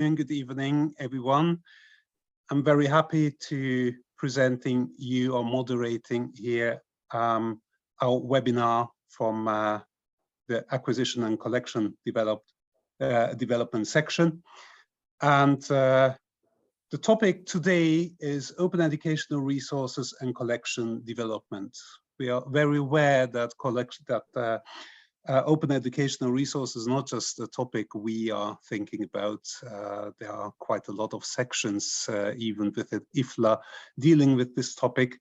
good evening, everyone. I'm very happy to presenting you or moderating here our webinar from the acquisition and collection development section. And the topic today is open educational resources and collection development. We are very aware that open educational resources is not just a topic we are thinking about. There are quite a lot of sections, even within IFLA, dealing with this topic.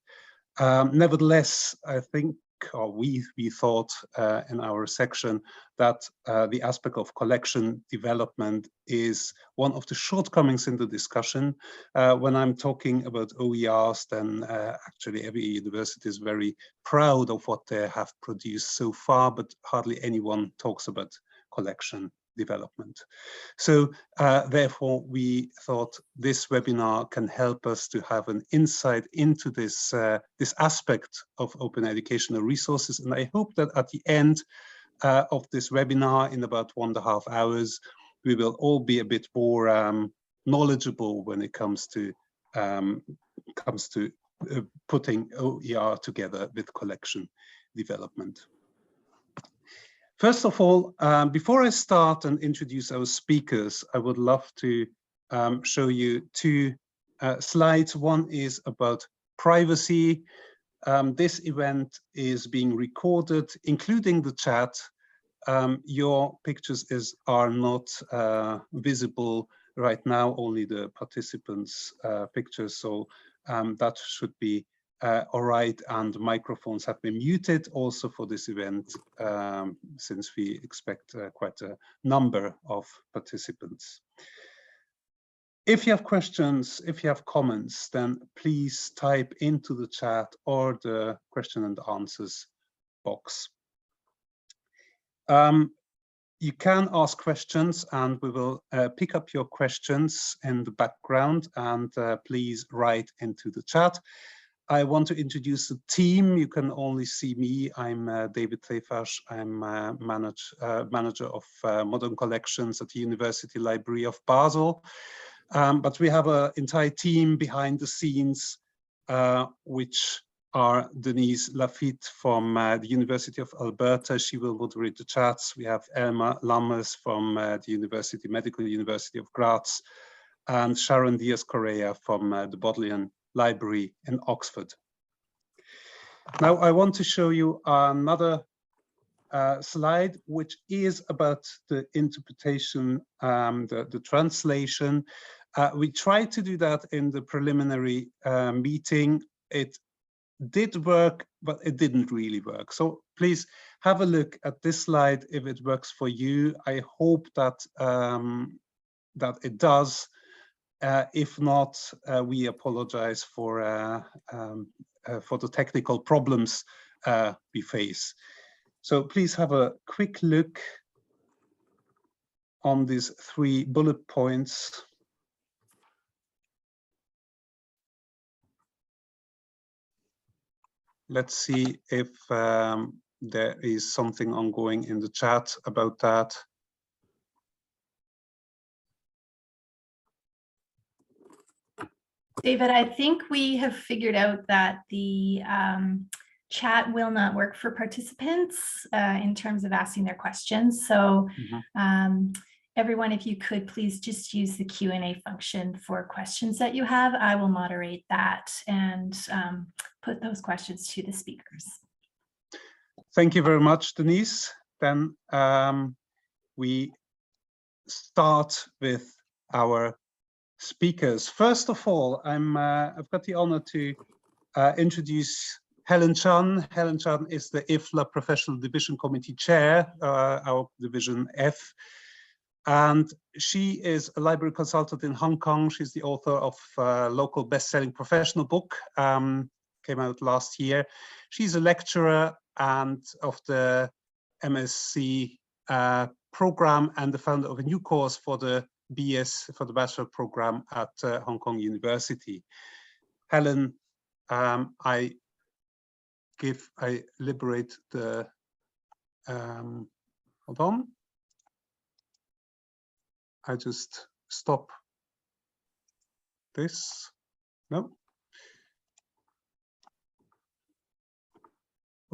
Nevertheless, I think, or we thought in our section that the aspect of collection development is one of the shortcomings in the discussion. When I'm talking about OERs, then actually every university is very proud of what they have produced so far, but hardly anyone talks about collection development. So therefore, we thought this webinar can help us to have an insight into this, this aspect of open educational resources. And I hope that at the end of this webinar, in about 1.5 hours, we will all be a bit more knowledgeable when it comes to putting OER together with collection development. First of all, before I start and introduce our speakers, I would love to show you two slides. One is about privacy. This event is being recorded, including the chat. Your pictures are not visible right now, only the participants' pictures, so that should be all right, and microphones have been muted also for this event, since we expect quite a number of participants. If you have questions, if you have comments, then please type into the chat or the question and answers box. You can ask questions and we will pick up your questions in the background, and please write into the chat. I want to introduce the team. You can only see me. I'm David Thefash. I'm manager of modern collections at the University Library of Basel. But we have an entire team behind the scenes, which are Denise Lafitte from the University of Alberta. She will moderate the chats. We have Elma Lammers from the Medical University of Graz, and Sharon Diaz-Correa from the Bodleian Library in Oxford. Now I want to show you another slide, which is about the interpretation, the translation. We tried to do that in the preliminary meeting. It did work, but it didn't really work. So please have a look at this slide if it works for you. I hope that that it does. If not, we apologize for the technical problems we face. So please have a quick look on these 3 bullet points. Let's see if there is something ongoing in the chat about that. David, I think we have figured out that the chat will not work for participants in terms of asking their questions. So everyone, if you could please just use the Q&A function for questions that you have. I will moderate that and put those questions to the speakers. Thank you very much, Denise. Then we start with our speakers. First of all, I've got the honor to introduce Helen Chan. Helen Chan is the IFLA Professional Division Committee Chair, our Division F. And she is a library consultant in Hong Kong. She's the author of a local best-selling professional book, came out last year. She's a lecturer and of the MSc program and the founder of a new course for the BS, for the bachelor program at Hong Kong University. Helen, I liberate the, hold on. I just stop this? No?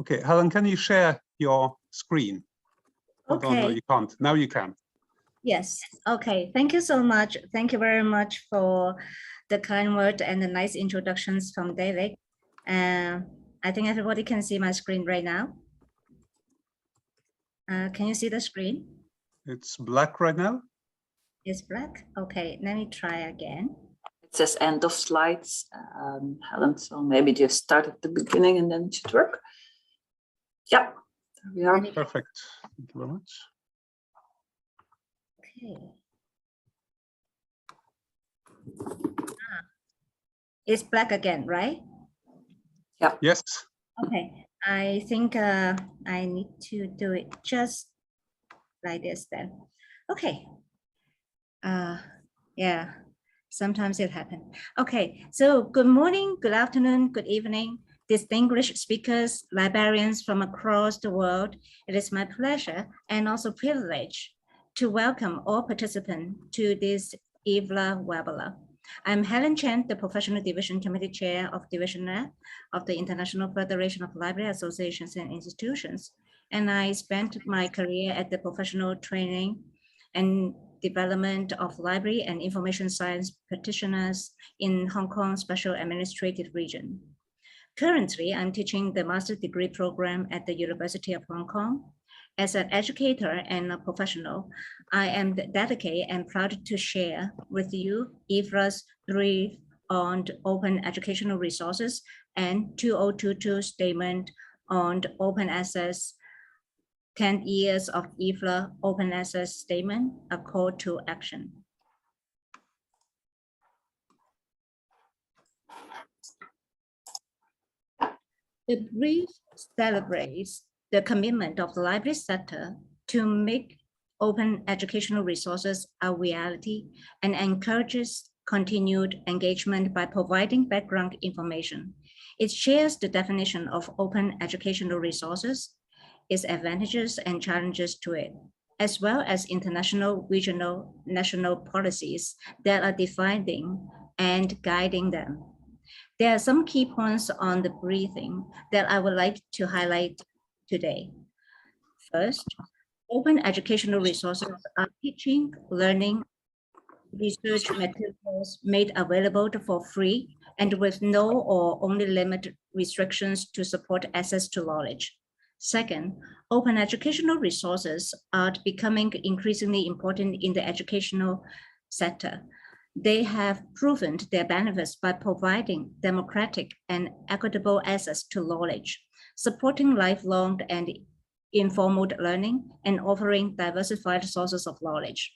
Okay, Helen, can you share your screen? Okay. Oh, no, you can't. Now you can. Yes. Okay. Thank you so much. Thank you very much for the kind word and the nice introductions from David. I think everybody can see my screen right now. Can you see the screen? It's black right now. It's black. Okay, let me try again. It says end of slides, Helen, so maybe just start at the beginning and then it should work. Yeah, there we are. Perfect. Thank you very much. Okay. It's black again, right? Yeah. Yes. Okay. I think I need to do it just like this then. Okay. Yeah, sometimes it happens. Okay, so good morning, good afternoon, good evening, distinguished speakers, librarians from across the world. It is my pleasure and also privilege to welcome all participants to this IFLA webinar. I'm Helen Chen, the Professional Division Committee Chair of Division F of the International Federation of Library Associations and Institutions. And I spent my career at the professional training and development of library and information science practitioners in Hong Kong Special Administrative Region. Currently, I'm teaching the master's degree program at the University of Hong Kong. As an educator and a professional, I am dedicated and proud to share with you IFLA's brief on open educational resources and 2022 statement on open access 10 years of IFLA open access statement, a call to action. The brief celebrates the commitment of the library sector to make open educational resources a reality and encourages continued engagement by providing background information. It shares the definition of open educational resources, its advantages and challenges to it, as well as international, regional, national policies that are defining and guiding them. There are some key points on the briefing that I would like to highlight today. First, open educational resources are teaching, learning, research materials made available for free and with no or only limited restrictions to support access to knowledge. Second, open educational resources are becoming increasingly important in the educational sector. They have proven their benefits by providing democratic and equitable access to knowledge, supporting lifelong and informal learning, and offering diversified sources of knowledge.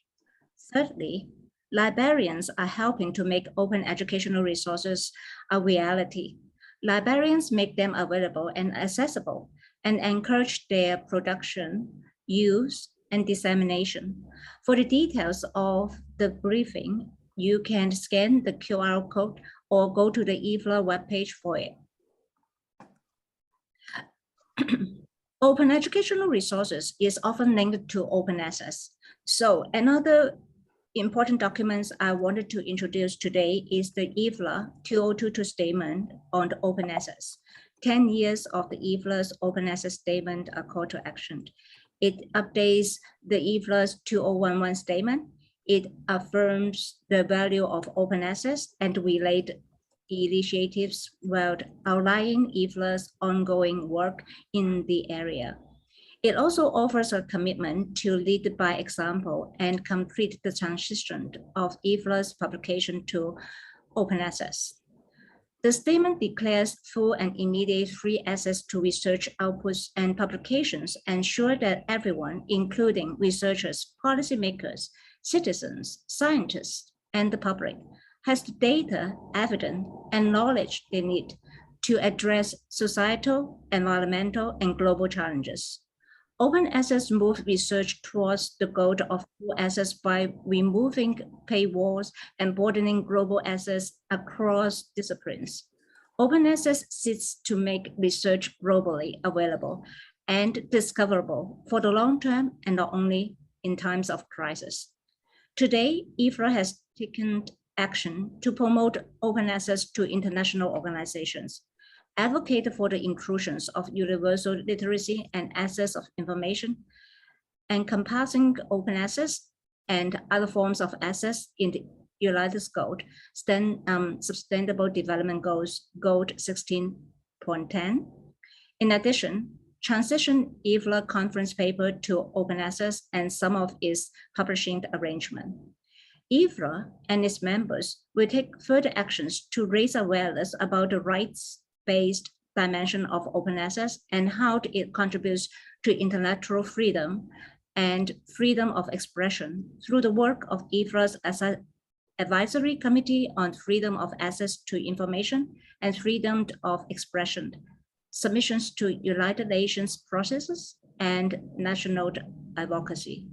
Thirdly, librarians are helping to make open educational resources a reality. Librarians make them available and accessible and encourage their production, use, and dissemination. For the details of the briefing, you can scan the QR code or go to the IFLA webpage for it. Open educational resources is often linked to open access. So another important documents I wanted to introduce today is the IFLA 2022 statement on the open access. 10 years of the IFLA's open access statement, a call to action. It updates the IFLA's 2011 statement. It affirms the value of open access and related initiatives while outlining IFLA's ongoing work in the area. It also offers a commitment to lead by example and complete the transition of IFLA's publication to open access. The statement declares full and immediate free access to research outputs and publications, ensure that everyone, including researchers, policymakers, citizens, scientists, and the public, has the data, evidence, and knowledge they need to address societal, environmental, and global challenges. Open access moves research towards the goal of full access by removing paywalls and broadening global access across disciplines. Open access seeks to make research globally available and discoverable for the long term and not only in times of crisis. Today, IFLA has taken action to promote open access to international organizations, advocate for the inclusions of universal literacy and access of information, encompassing open access and other forms of access in the United States Sustainable Development Goals, Goal 16.10. In addition, transition IFLA conference paper to open access and some of its publishing arrangement. IFLA and its members will take further actions to raise awareness about the rights-based dimension of open access and how it contributes to intellectual freedom and freedom of expression through the work of IFLA's Advisory Committee on Freedom of Access to Information and Freedom of Expression, submissions to United Nations processes, and national advocacy.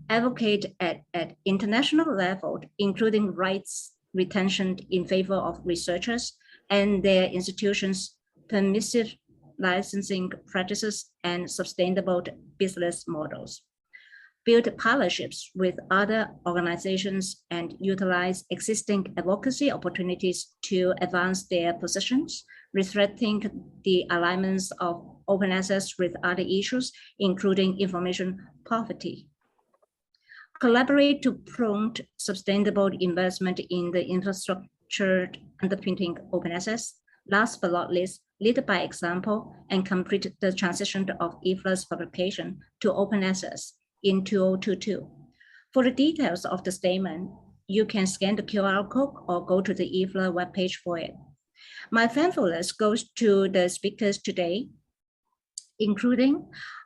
Advocate at international level, including rights retention in favor of researchers and their institutions, permissive licensing practices, and sustainable business models. Build partnerships with other organizations and utilize existing advocacy opportunities to advance their positions, reflecting the alignments of open access with other issues, including information poverty. Collaborate to promote sustainable investment in the infrastructure underpinning open access. Last but not least, lead by example and complete the transition of IFLA's publication to open access in 2022. For the details of the statement, you can scan the QR code or go to the IFLA webpage for it. My thankfulness goes to the speakers today, including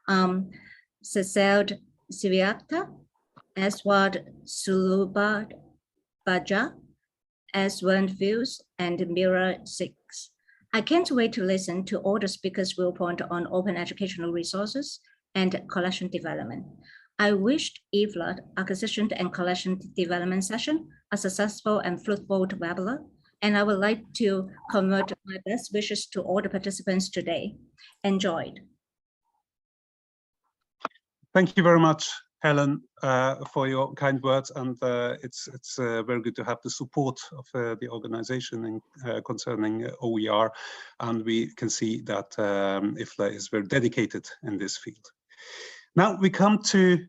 Cécile Swiatek, Ezra Shiloba, Gbaje, Ezra and Mira. I can't wait to listen to all the speakers' viewpoint on open educational resources and collection development. I wished IFLA acquisition and collection development session a successful and fruitful webinar, and I would like to convert my best wishes to all the participants today. Enjoyed. Thank you very much, Helen, for your kind words, and it's very good to have the support of the organization concerning OER, and we can see that IFLA is very dedicated in this field. Now we come to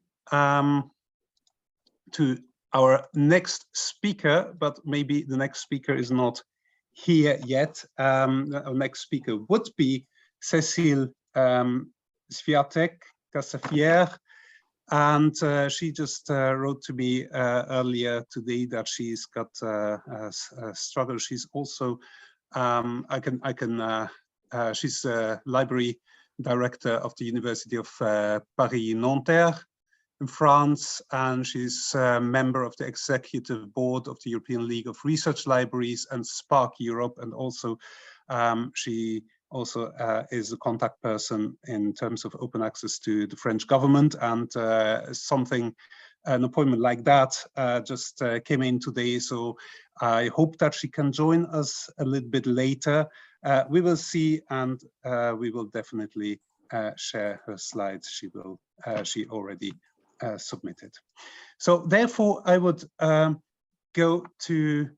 our next speaker, but maybe the next speaker is not here yet. Our next speaker would be Cécile Swiatek, and she just wrote to me earlier today that she's got a struggle. She's also she's a library director of the University of Paris Nanterre in France, and she's a member of the executive board of the European League of Research Libraries and Spark Europe, and also she also is a contact person in terms of open access to the French government, and an appointment like that just came in today, so I hope that she can join us a little bit later. We will see, and we will definitely share her slides. She already submitted. So therefore, I would go to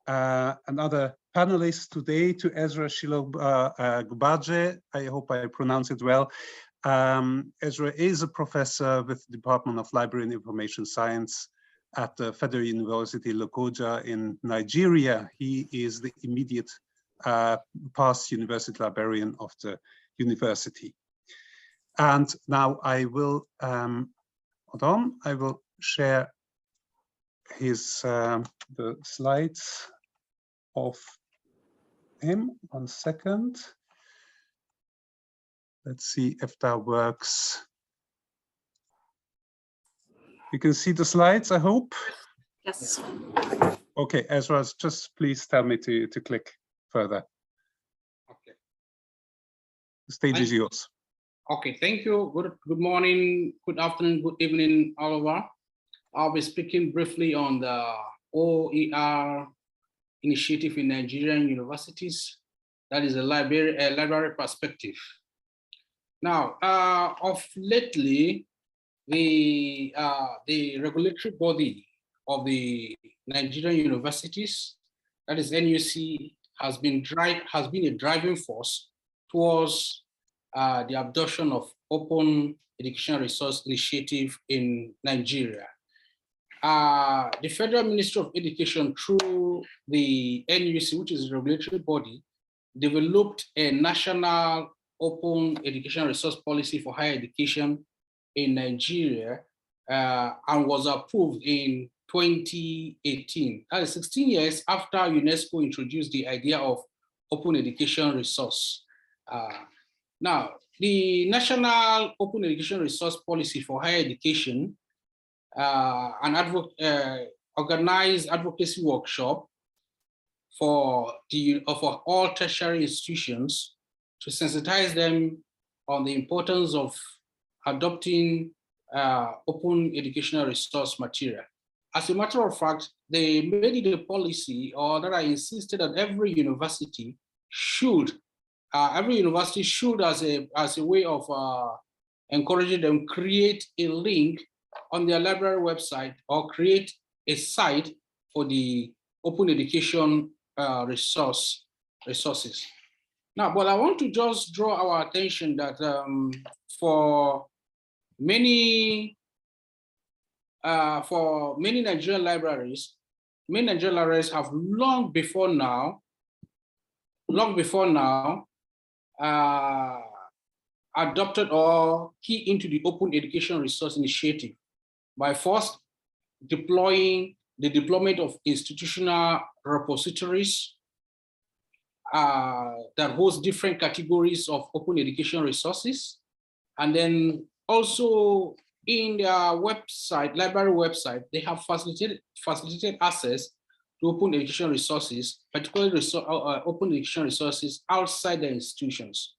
another panelist today, to Ezra Shiloba Gbaje. I hope I pronounce it well. Ezra is a professor with the Department of Library and Information Science at the Federal University Lokoja in Nigeria. He is the immediate past university librarian of the university. And now I will, hold on, I will share his the slides of him. 1 second. Let's see if that works. You can see the slides, I hope. Yes. Okay, Ezra, just please tell me to click further. Okay. The stage is yours. Okay, thank you. Good morning, good afternoon, good evening, all over. I'll be speaking briefly on the OER initiative in Nigerian universities. That is a library perspective. Now, of lately, the regulatory body of the Nigerian universities, that is NUC, has been a driving force towards the adoption of Open Educational Resource Initiative in Nigeria. The Federal Ministry of Education, through the NUC, which is a regulatory body, developed a national open educational resource policy for higher education in Nigeria and was approved in 2018. That is 16 years after UNESCO introduced the idea of open education resource. Now, the National Open Education Resource Policy for Higher Education organized advocacy workshop for all tertiary institutions to sensitize them on the importance of adopting open educational resource material. As a matter of fact, they made it a policy, or that I insisted that every university should, as a way of encouraging them, create a link on their library website or create a site for the open education resources. Now, but I want to just draw our attention that for many Nigerian libraries have long before now, adopted or key into the Open Education Resource Initiative by first deploying the deployment of institutional repositories that host different categories of open education resources. And then also in their website, library website, they have facilitated access to open education resources, particularly open education resources outside the institutions.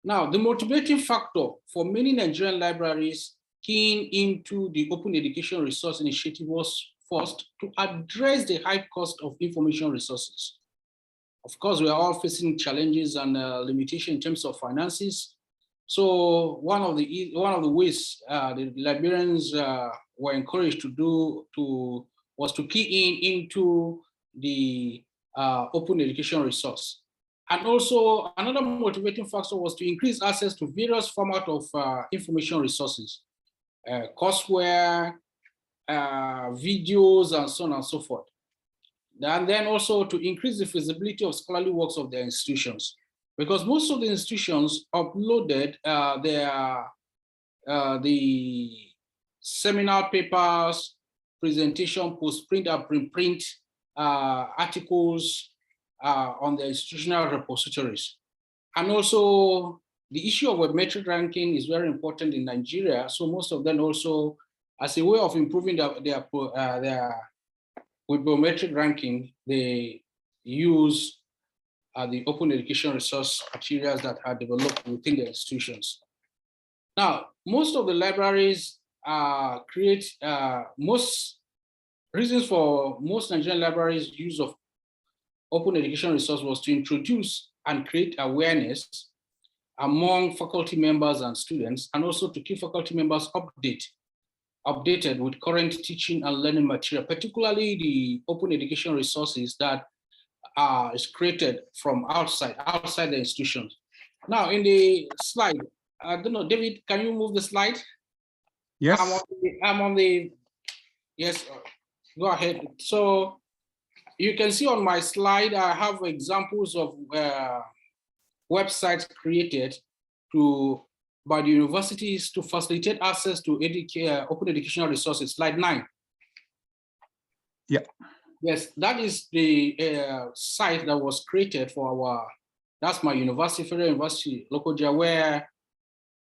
Now, the motivating factor for many Nigerian libraries keying into the Open Education Resource Initiative was first to address the high cost of information resources. Of course, we are all facing challenges and limitations in terms of finances. So one of the ways the librarians were encouraged to do was to key into the open education resource. And also another motivating factor was to increase access to various formats of information resources, courseware, videos, and so on and so forth. And then also to increase the feasibility of scholarly works of their institutions, because most of the institutions uploaded the seminar papers, presentation, post-print and preprint articles on the institutional repositories. And also the issue of webmetric ranking is very important in Nigeria. So most of them also, as a way of improving their webmetric ranking, they use the open education resource materials that are developed within the institutions. Now, most of the libraries most reasons for most Nigerian libraries' use of open education resource was to introduce and create awareness among faculty members and students, and also to keep faculty members updated with current teaching and learning material, particularly the open education resources that is created from outside the institutions. Now, in the slide, I don't know, David, can you move the slide? Yes. I'm on the yes, go ahead. So you can see on my slide, I have examples of websites created by the universities to facilitate access to open educational resources. Slide 9. Yeah. Yes, that is the site that was created for that's my university, Federal University, Lokoja, where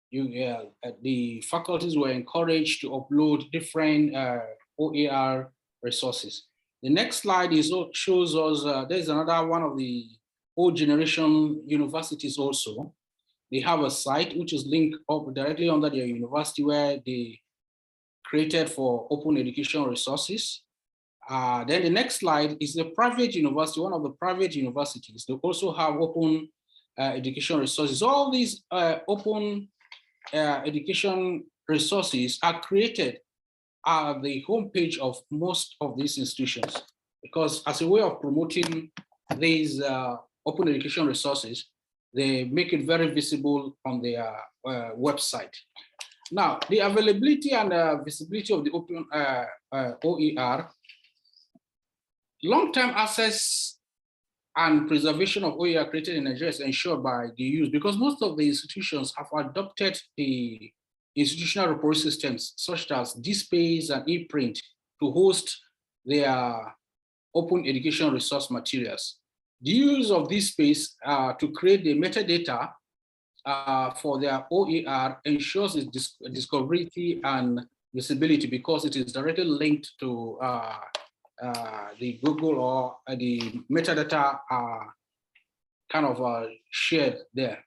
the faculties were encouraged to upload different OER resources. The next slide shows us, there's another one of the old generation universities also. They have a site which is linked up directly under their university, where they created for open education resources. Then the next slide is the private university, one of the private universities. They also have open education resources. All these open education resources are created are the homepage of most of these institutions, because as a way of promoting these open education resources, they make it very visible on their website. Now, the availability and visibility of the open OER, long-term access and preservation of OER created in Nigeria is ensured by the use, because most of the institutions have adopted the institutional repository systems such as DSpace and ePrint to host their open education resource materials. The use of this space to create the metadata for their OER ensures its discoverability and visibility, because it is directly linked to the Google, or the metadata are kind of shared there.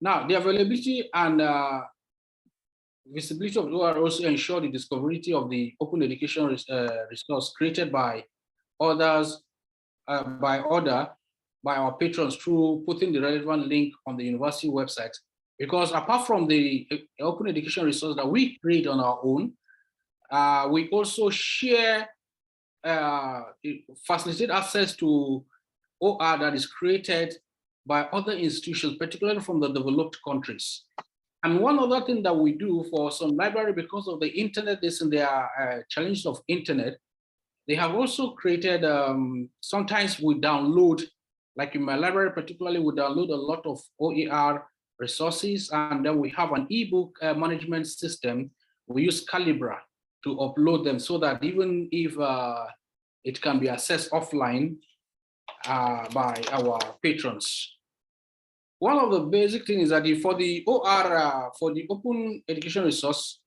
Now, the availability and visibility of OER also ensure the discoverability of the open education resource created by others, by our patrons through putting the relevant link on the university website. Because apart from the open education resource that we create on our own, we also share, facilitate access to OER that is created by other institutions, particularly from the developed countries. And one other thing that we do for some library, because of the internet, this and their challenges of internet, they have also created, sometimes we download, like in my library particularly, we download a lot of OER resources, and then we have an ebook management system. We use Calibra to upload them so that even if it can be accessed offline by our patrons. One of the basic things is that for the OER, for the open education resource,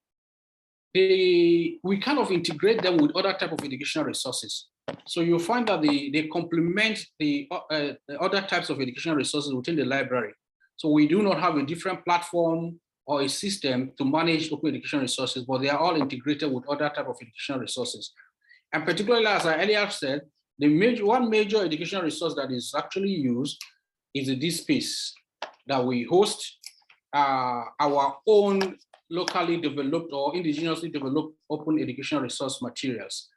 we kind of integrate them with other type of educational resources. So you'll find that they complement the other types of educational resources within the library. So we do not have a different platform or a system to manage open education resources, but they are all integrated with other type of educational resources. And particularly, as I earlier said, one major educational resource that is actually used is the DSpace that we host our own locally developed or indigenously developed open educational resource materials.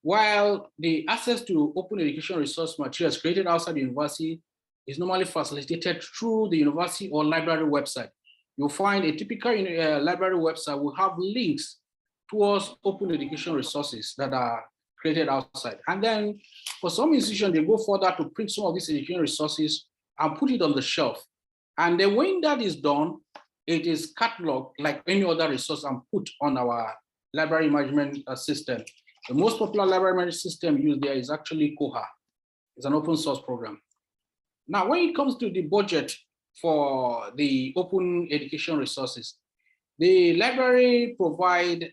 While the access to open education resource materials created outside the university is normally facilitated through the university or library website. You'll find a typical library website will have links towards open education resources that are created outside. And then for some institutions, they go further to print some of these education resources and put it on the shelf. And then when that is done, it is cataloged like any other resource and put on our library management system. The most popular library management system used there is actually Koha. It's an open source program. Now, when it comes to the budget for the open education resources, the library provide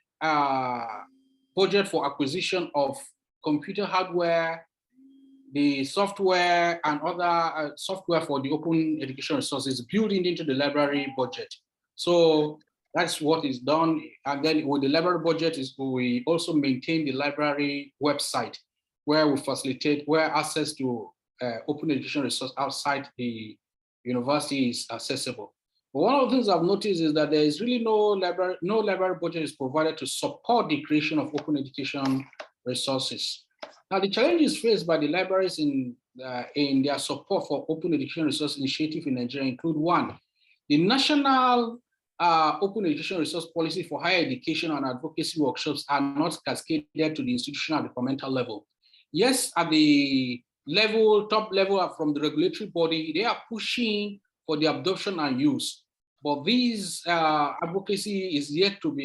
budget for acquisition of computer hardware, the software and other software for the open education resources built into the library budget. So that's what is done. And then with the library budget is we also maintain the library website where we facilitate, where access to open education resource outside the university is accessible. But one of the things I've noticed is that there is really no library budget is provided to support the creation of open education resources. Now, the challenges faced by the libraries in their support for open education resource initiative in Nigeria include: one, the national open education resource policy for higher education and advocacy workshops are not cascaded to the institutional and departmental level. Yes, at the top level from the regulatory body, they are pushing for the adoption and use, but these advocacy is yet to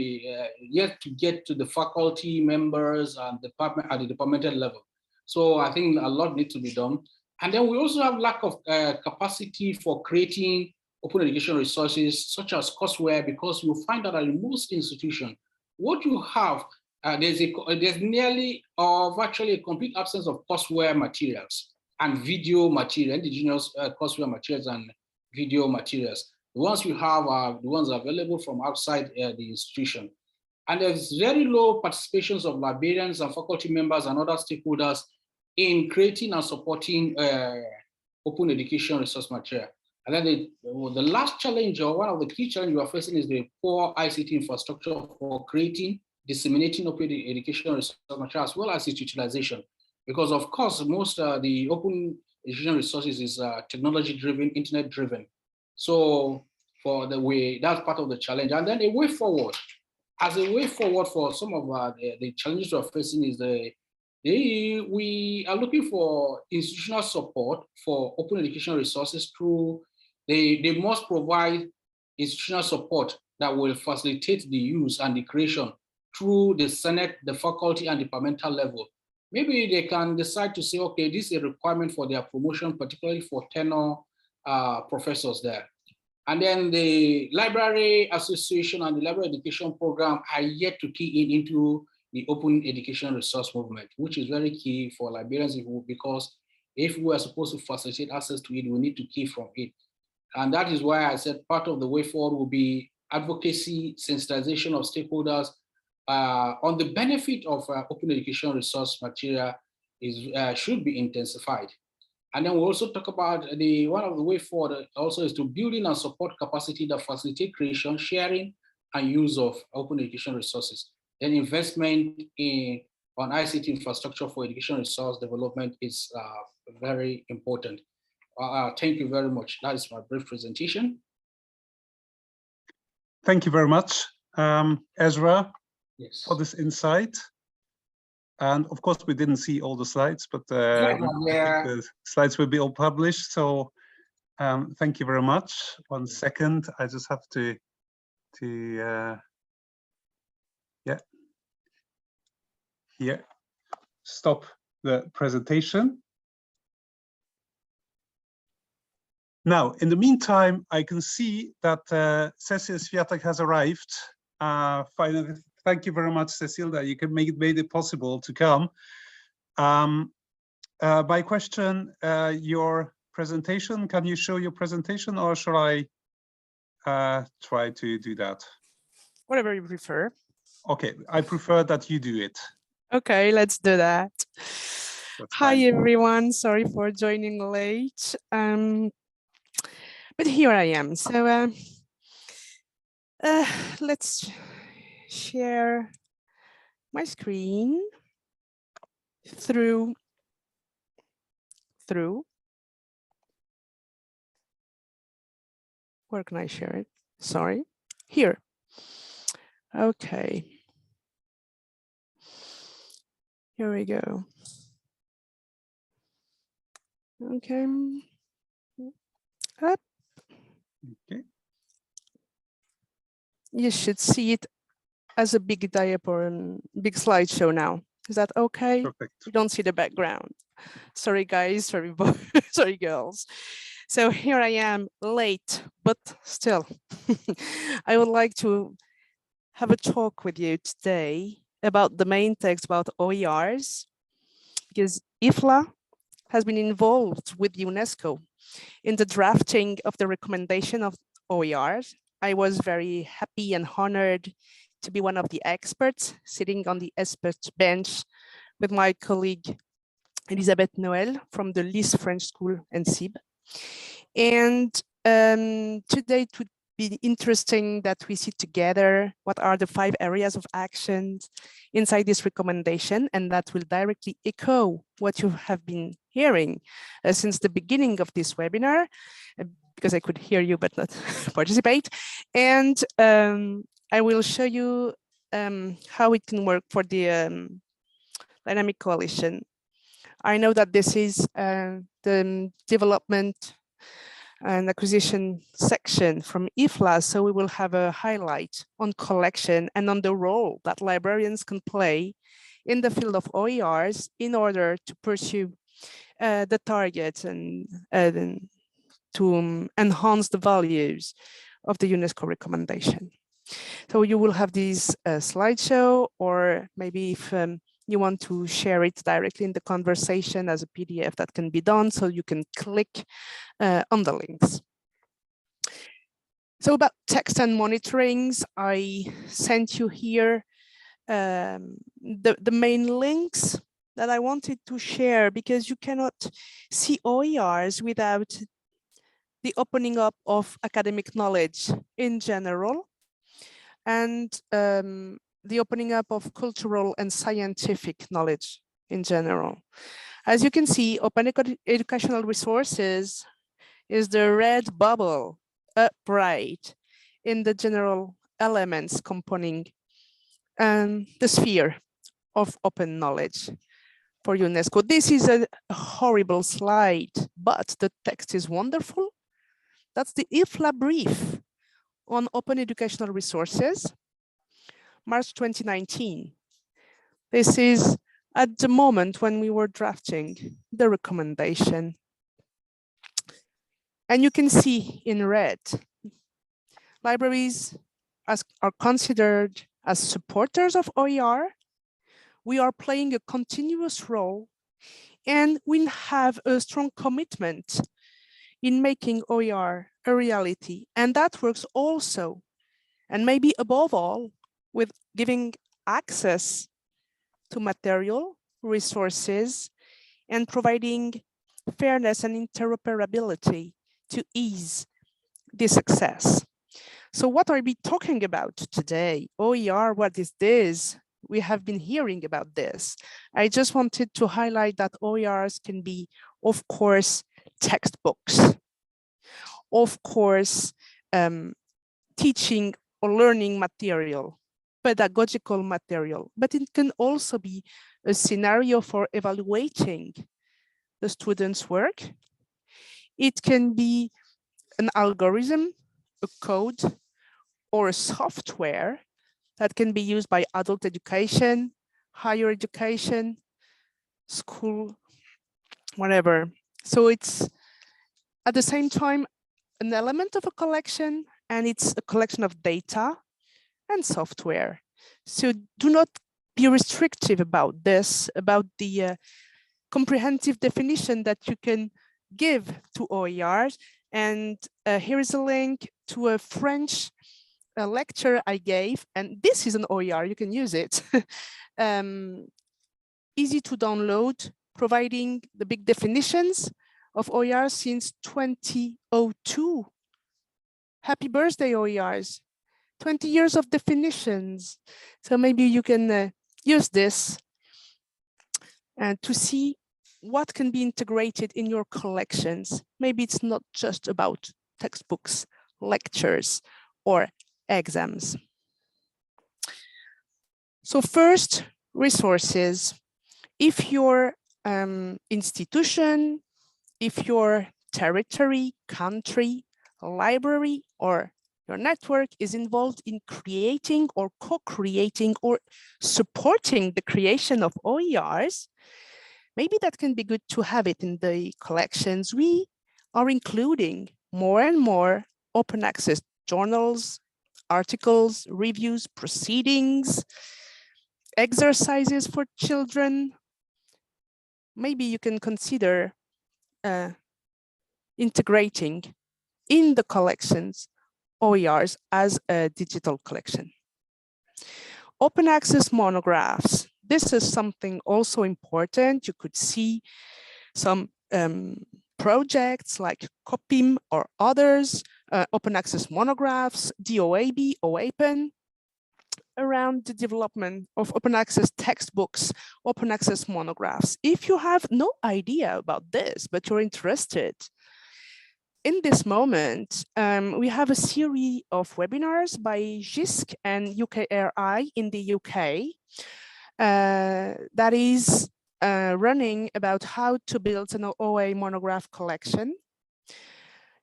get to the faculty members and department at the departmental level. So I think a lot needs to be done. And then we also have lack of capacity for creating open education resources such as courseware, because you'll find that in most institutions, what you have, there's nearly or virtually a complete absence of courseware materials and video material, indigenous courseware materials and video materials. The ones you have are the ones available from outside the institution. And there's very low participations of librarians and faculty members and other stakeholders in creating and supporting open education resource material. And then the last challenge, or one of the key challenges we are facing, is the poor ICT infrastructure for creating, disseminating open education resource material as well as its utilization. Because of course, most the open education resources is technology-driven, internet-driven. So for the way, that's part of the challenge. And then a way forward. As a way forward for some of the challenges we're facing is we are looking for institutional support for open education resources through, they must provide institutional support that will facilitate the use and the creation through the Senate, the faculty, and departmental level. Maybe they can decide to say, okay, this is a requirement for their promotion, particularly for tenure professors there. And then the library association and the library education program are yet to key into the open education resource movement, which is very key for librarians because if we are supposed to facilitate access to it, we need to key from it. And that is why I said part of the way forward will be advocacy, sensitization of stakeholders on the benefit of open education resource material should be intensified. And then we also talk about one of the way forward also is to building and support capacity that facilitate creation, sharing, and use of open education resources. Then investment on ICT infrastructure for education resource development is very important. Thank you very much. That is my brief presentation. Thank you very much, Ezra, yes, for this insight. And of course, we didn't see all the slides, but the slides will be all published. So thank you very much. 1 second, I just have to yeah, here, stop the presentation. Now, in the meantime, I can see that Cécile Swiatek has arrived. Finally, thank you very much, Cécile, that you can made it possible to come. My question, your presentation, can you show your presentation or shall I try to do that? Whatever you prefer. Okay, I prefer that you do it. Okay, let's do that. That's Hi, fine. everyone. Sorry for joining late. But here I am. So let's share my screen through. Where can I share it? Sorry, here. Okay. Here we go. Okay. Up. Okay. You should see it as a big diagram, big slideshow now. Is that okay? Perfect. You don't see the background. Sorry, guys. Sorry, sorry, girls. So here I am, late, but still. I would like to have a talk with you today about the main text about OERs, because IFLA has been involved with UNESCO in the drafting of the recommendation of OERs. I was very happy and honored to be one of the experts sitting on the experts bench with my colleague Elisabeth Noël from the Lys French School and CIB. And today it would be interesting that we see together what are the 5 areas of actions inside this recommendation, and that will directly echo what you have been hearing since the beginning of this webinar, because I could hear you but not participate. And I will show you how it can work for the dynamic coalition. I know that this is the development and acquisition section from IFLA, so we will have a highlight on collection and on the role that librarians can play in the field of OERs in order to pursue the targets and to enhance the values of the UNESCO recommendation. So you will have this slideshow, or maybe if you want to share it directly in the conversation as a PDF, that can be done, so you can click on the links. So about text and monitorings, I sent you here the main links that I wanted to share, because you cannot see OERs without the opening up of academic knowledge in general. And the opening up of cultural and scientific knowledge in general. As you can see, open educational resources is the red bubble upright in the general elements composing the sphere of open knowledge for UNESCO. This is a horrible slide, but the text is wonderful. That's the IFLA brief on open educational resources, March 2019. This is at the moment when we were drafting the recommendation. And you can see in red, libraries are considered as supporters of OER. We are playing a continuous role, and we have a strong commitment in making OER a reality. And that works also, and maybe above all, with giving access to material, resources, and providing fairness and interoperability to ease this success. So what are we talking about today? OER, what is this? We have been hearing about this. I just wanted to highlight that OERs can be, of course, textbooks, of course, teaching or learning material, pedagogical material, but it can also be a scenario for evaluating the students' work. It can be an algorithm, a code, or a software that can be used by adult education, higher education, school, whatever. So it's at the same time an element of a collection, and it's a collection of data and software. So do not be restrictive about this, about the comprehensive definition that you can give to OERs. And here is a link to a French lecture I gave, and this is an OER, you can use it. Easy to download, providing the big definitions of OER since 2002. Happy birthday, OERs. 20 years of definitions. So maybe you can use this and to see what can be integrated in your collections. Maybe it's not just about textbooks, lectures, or exams. So first, resources. If your institution, if your territory, country, library, or your network is involved in creating or co-creating or supporting the creation of OERs, maybe that can be good to have it in the collections. We are including more and more open access journals, articles, reviews, proceedings, exercises for children. Maybe you can consider integrating in the collections OERs as a digital collection. Open access monographs. This is something also important. You could see some projects like COPIM or others, open access monographs, DOAB, OAPEN, around the development of open access textbooks, open access monographs. If you have no idea about this, but you're interested, in this moment, we have a series of webinars by Buist-Zhuk and UKRI in the UK that is running about how to build an OA monograph collection.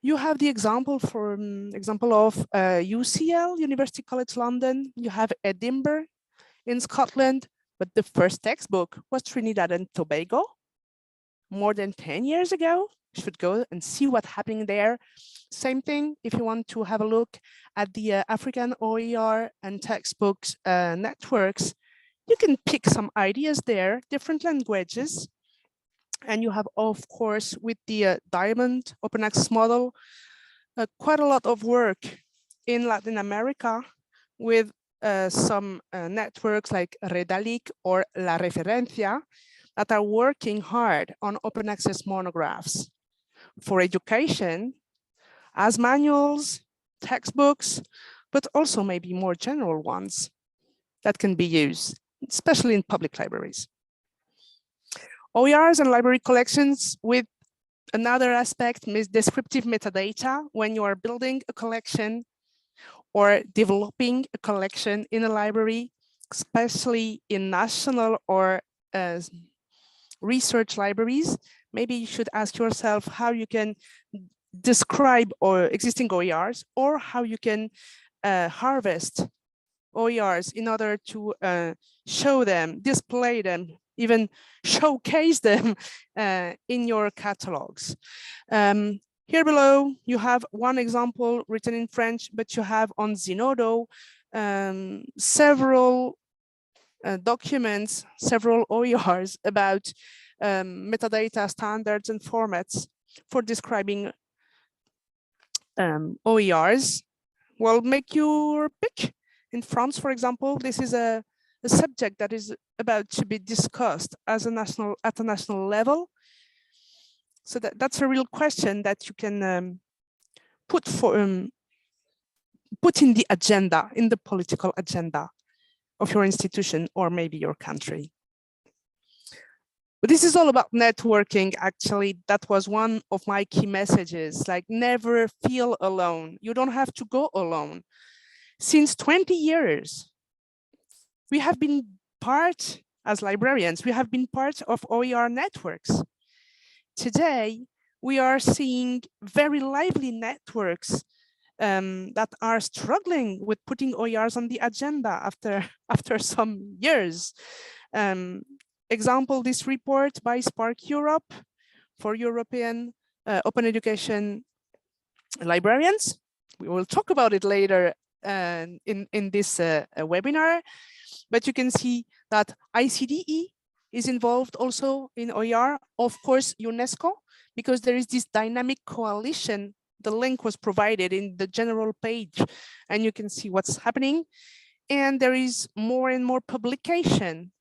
You have the example of UCL, University College London. You have Edinburgh in Scotland, but the first textbook was Trinidad and Tobago more than 10 years ago. You should go and see what's happening there. Same thing if you want to have a look at the African OER and textbooks networks. You can pick some ideas there, different languages. And you have, of course, with the Diamond Open Access model, quite a lot of work in Latin America with some networks like Redalic or La Referencia that are working hard on open access monographs for education as manuals, textbooks, but also maybe more general ones. that can be used, especially in public libraries. OERs and library collections with another aspect is descriptive metadata when you are building a collection or developing a collection in a library, especially in national or research libraries. Maybe you should ask yourself how you can describe existing OERs, or how you can harvest OERs in order to show them, display them, even showcase them in your catalogs. Here below, you have one example written in French, but you have on Zenodo several documents, several OERs about metadata standards and formats for describing OERs. Well, make your pick. In France, for example, this is a subject that is about to be discussed at a national level. So that's a real question that you can put in the agenda, in the political agenda of your institution or maybe your country. But this is all about networking. Actually, that was one of my key messages, like never feel alone. You don't have to go alone. Since 20 years, we have been part, as librarians, we have been part of OER networks. Today, we are seeing very lively networks that are struggling with putting OERs on the agenda after some years. Example, this report by Spark Europe for European open education librarians. We will talk about it later in this webinar, but you can see that ICDE is involved also in OER, of course, UNESCO, because there is this dynamic coalition. The link was provided in the general page, and you can see what's happening. And there is more and more publication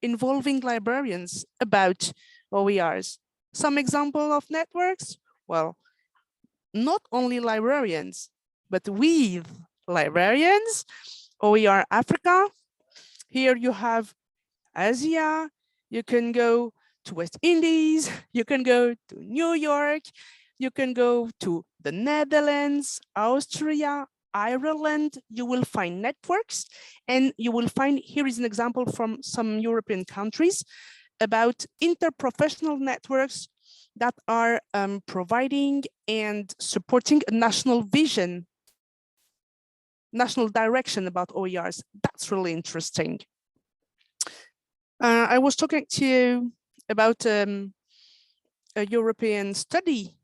involving librarians about OERs. Some example of networks, well, not only librarians, but with librarians, OER Africa. Here you have Asia, you can go to West Indies, you can go to New York, you can go to the Netherlands, Austria, Ireland. You will find networks, and you will find, here is an example from some European countries about interprofessional networks that are providing and supporting a national vision, national direction about OERs. That's really interesting. I was talking to you about a European study.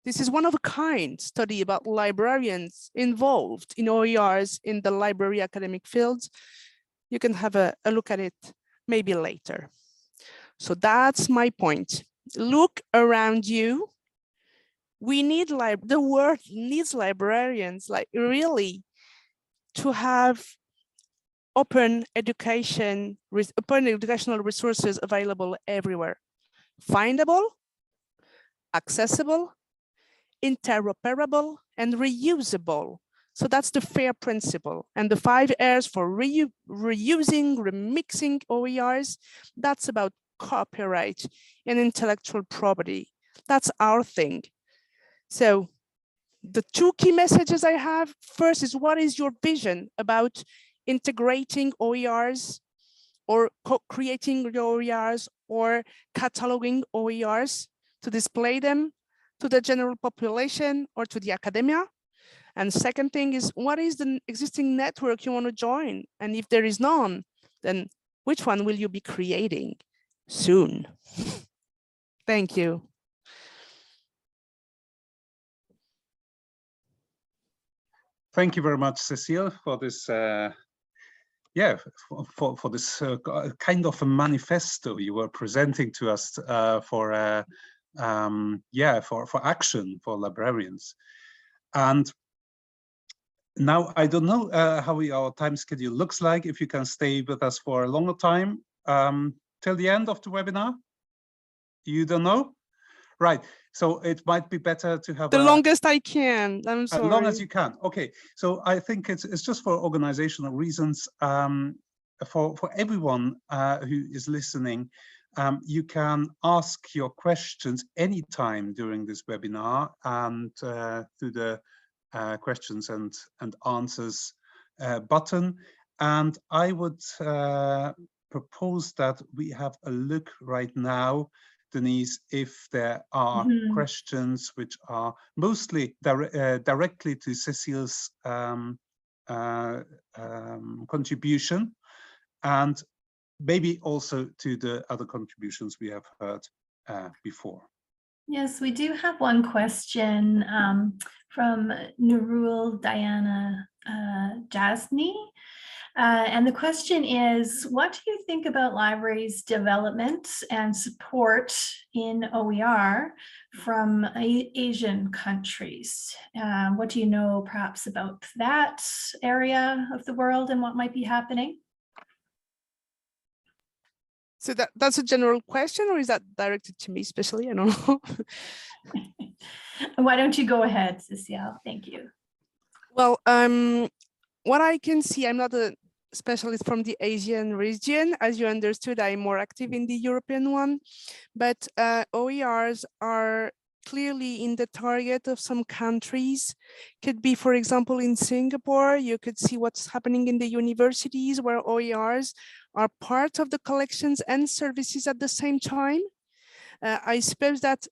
This is one of a kind study about librarians involved in OERs in the library academic fields. You can have a look at it maybe later. So that's my point. Look around you. We need the world needs librarians, like really, to have open educational resources available everywhere. Findable, accessible, interoperable, and reusable. So that's the FAIR principle. And the 5 R's for reusing, remixing OERs, that's about copyright and intellectual property. That's our thing. So the 2 key messages I have, first is, what is your vision about integrating OERs or creating OERs or cataloging OERs to display them to the general population or to the academia? And second thing is, what is the existing network you want to join? And if there is none, then which one will you be creating soon? Thank you. Thank you very much, Cécile, for this for this kind of a manifesto you were presenting to us for action for librarians. And now I don't know how our time schedule looks like, if you can stay with us for a longer time till the end of the webinar. You don't know? Right. So it might be better to have the longest I can. I'm sorry. As long as you can. Okay. So I think it's just for organizational reasons. for everyone who is listening, you can ask your questions anytime during this webinar and through the questions and answers button. And I would propose that we have a look right now, Denise, if there are questions which are mostly directly to Cécile's contribution, and maybe also to the other contributions we have heard before. Yes, we do have one question from Nurul Diana Jasny. And the question is, what do you think about libraries' development and support in OER from Asian countries? What do you know perhaps about that area of the world and what might be happening? So that's a general question, or is that directed to me especially? I don't know. Why don't you go ahead, Cécile? Thank you. Well, what I can see, I'm not a specialist from the Asian region. As you understood, I'm more active in the European one, but OERs are clearly in the target of some countries. Could be, for example, in Singapore, you could see what's happening in the universities where OERs are part of the collections and services at the same time. I suppose that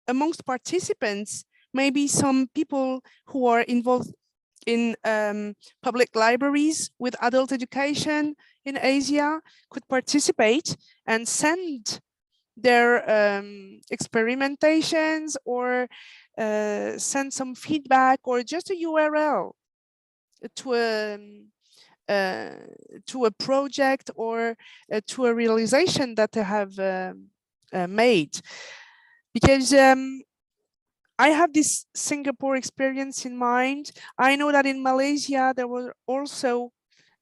amongst participants, maybe some people who are involved in public libraries with adult education in Asia could participate and send their experimentations or send some feedback or just a URL to a project or to a realization that they have made. Because I have this Singapore experience in mind. I know that in Malaysia, there were also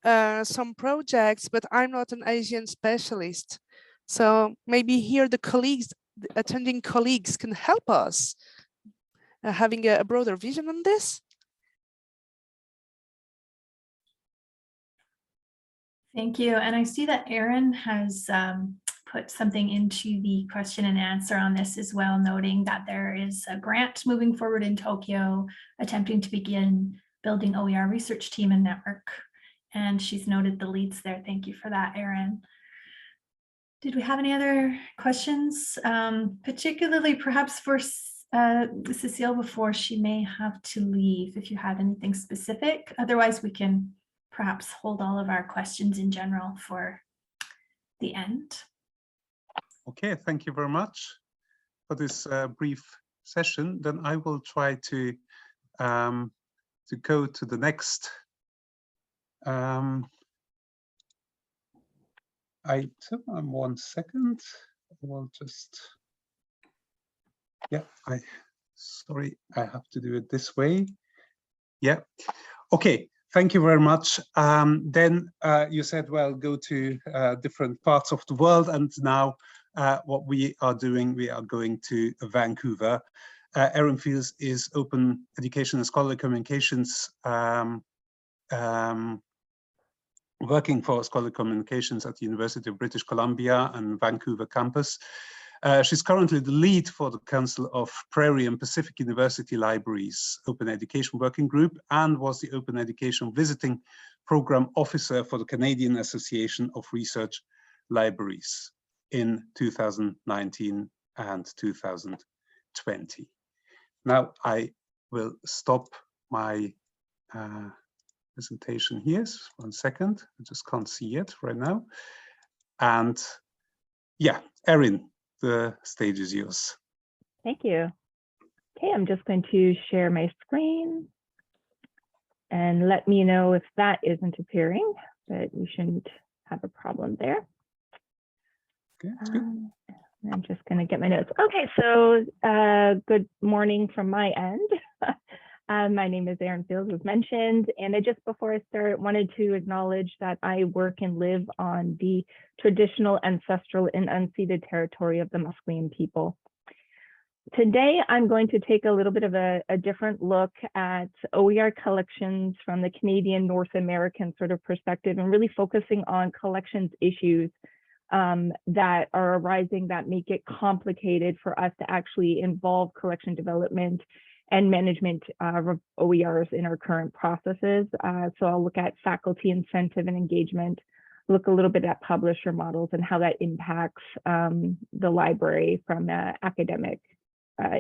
some projects, but I'm not an Asian specialist. So maybe here the colleagues, the attending colleagues can help us having a broader vision on this. Thank you. And I see that Erin has put something into the question and answer on this as well, noting that there is a grant moving forward in Tokyo, attempting to begin building OER research team and network. And she's noted the leads there. Thank you for that, Erin. Did we have any other questions, particularly perhaps for Cécile before she may have to leave, if you had anything specific? Otherwise, we can perhaps hold all of our questions in general for the end. Okay, thank you very much for this brief session. Then I will try to go to the next item. 1 second. I will just, yeah, sorry, I have to do it this way. Yeah, okay. Thank you very much. Then you said, well, go to different parts of the world. And now what we are doing, we are going to Vancouver. Erin Fields is Open Education and Scholarly Communications, working for Scholarly Communications at the University of British Columbia and Vancouver campus. She's currently the lead for the Council of Prairie and Pacific University Libraries Open Education Working Group, and was the Open Education Visiting Program Officer for the Canadian Association of Research Libraries in 2019 and 2020. Now I will stop my presentation here. 1 second, I just can't see it right now. And yeah, Erin, the stage is yours. Thank you. Okay, I'm just going to share my screen and let me know if that isn't appearing, but we shouldn't have a problem there. Okay, that's good. I'm just going to get my notes. Okay, so good morning from my end. My name is Erin Fields, as mentioned, and I just before I start wanted to acknowledge that I work and live on the traditional, ancestral, and unceded territory of the Musqueam people. Today, I'm going to take a little bit of a different look at OER collections from the Canadian North American sort of perspective, and really focusing on collections issues that are arising that make it complicated for us to actually involve collection development and management of OERs in our current processes. So I'll look at faculty incentive and engagement, look a little bit at publisher models and how that impacts the library from academic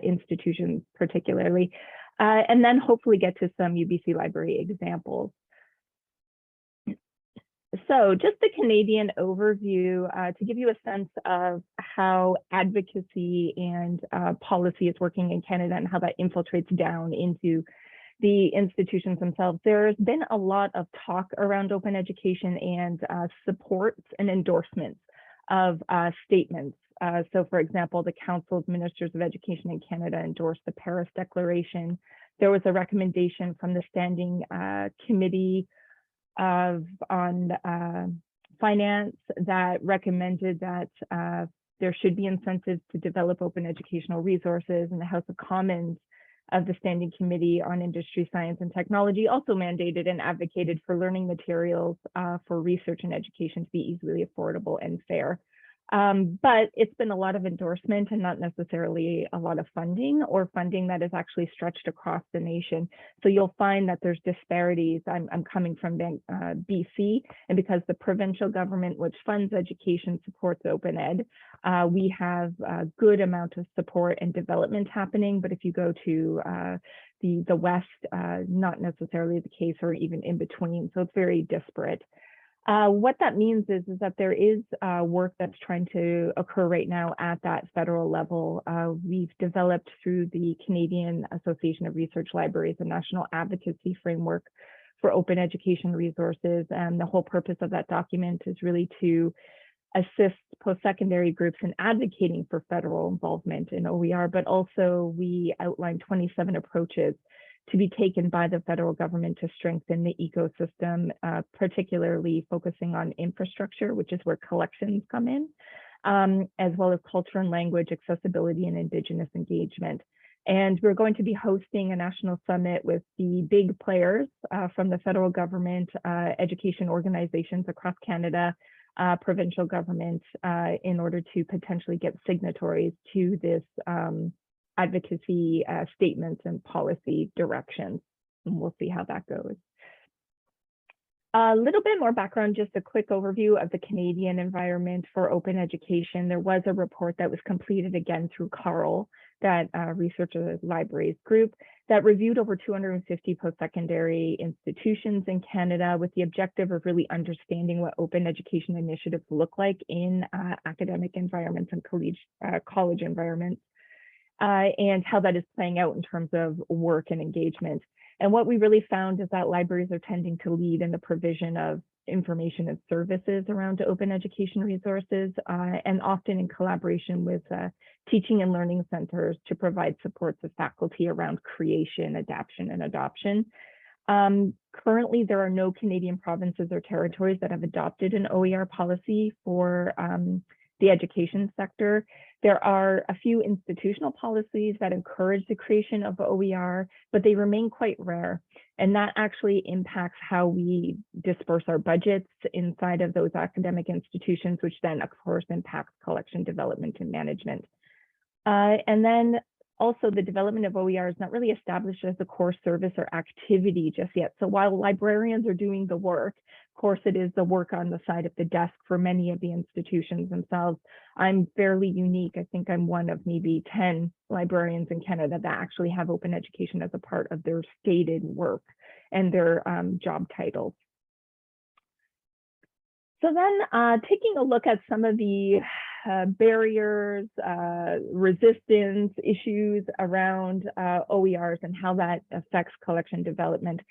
institutions particularly, and then hopefully get to some UBC library examples. So just the Canadian overview to give you a sense of how advocacy and policy is working in Canada and how that infiltrates down into the institutions themselves. There's been a lot of talk around open education and supports and endorsements of statements. So for example, the Council of Ministers of Education in Canada endorsed the Paris Declaration. There was a recommendation from the Standing Committee on Finance that recommended that there should be incentives to develop open educational resources, and the House of Commons of the Standing Committee on Industry, Science and Technology also mandated and advocated for learning materials for research and education to be easily affordable and fair. But it's been a lot of endorsement and not necessarily a lot of funding, or funding that is actually stretched across the nation. So you'll find that there's disparities. I'm coming from BC, and because the provincial government, which funds education, supports open ed, we have a good amount of support and development happening. But if you go to the West, not necessarily the case, or even in between. So it's very disparate. What that means is that there is work that's trying to occur right now at that federal level. We've developed through the Canadian Association of Research Libraries a national advocacy framework for open education resources. And the whole purpose of that document is really to assist post-secondary groups in advocating for federal involvement in OER, but also we outlined 27 approaches to be taken by the federal government to strengthen the ecosystem, particularly focusing on infrastructure, which is where collections come in, as well as culture and language, accessibility, and Indigenous engagement. And we're going to be hosting a national summit with the big players from the federal government, education organizations across Canada, provincial government, in order to potentially get signatories to this advocacy statements and policy directions. And we'll see how that goes. A little bit more background, just a quick overview of the Canadian environment for open education. There was a report that was completed again through CARL, that Researcher Libraries group, that reviewed over 250 post-secondary institutions in Canada with the objective of really understanding what open education initiatives look like in academic environments and college environments. And how that is playing out in terms of work and engagement. And what we really found is that libraries are tending to lead in the provision of information and services around open education resources, and often in collaboration with teaching and learning centers to provide support to faculty around creation, adaptation, and adoption. Currently, there are no Canadian provinces or territories that have adopted an OER policy for the education sector. There are a few institutional policies that encourage the creation of OER, but they remain quite rare. And that actually impacts how we disperse our budgets inside of those academic institutions, which then of course impacts collection development and management. And then also the development of OER is not really established as a core service or activity just yet. So while librarians are doing the work, of course, it is the work on the side of the desk for many of the institutions themselves. I'm fairly unique. I think I'm one of maybe 10 librarians in Canada that actually have open education as a part of their stated work and their job titles. So then taking a look at some of the barriers, resistance issues around OERs and how that affects collection development.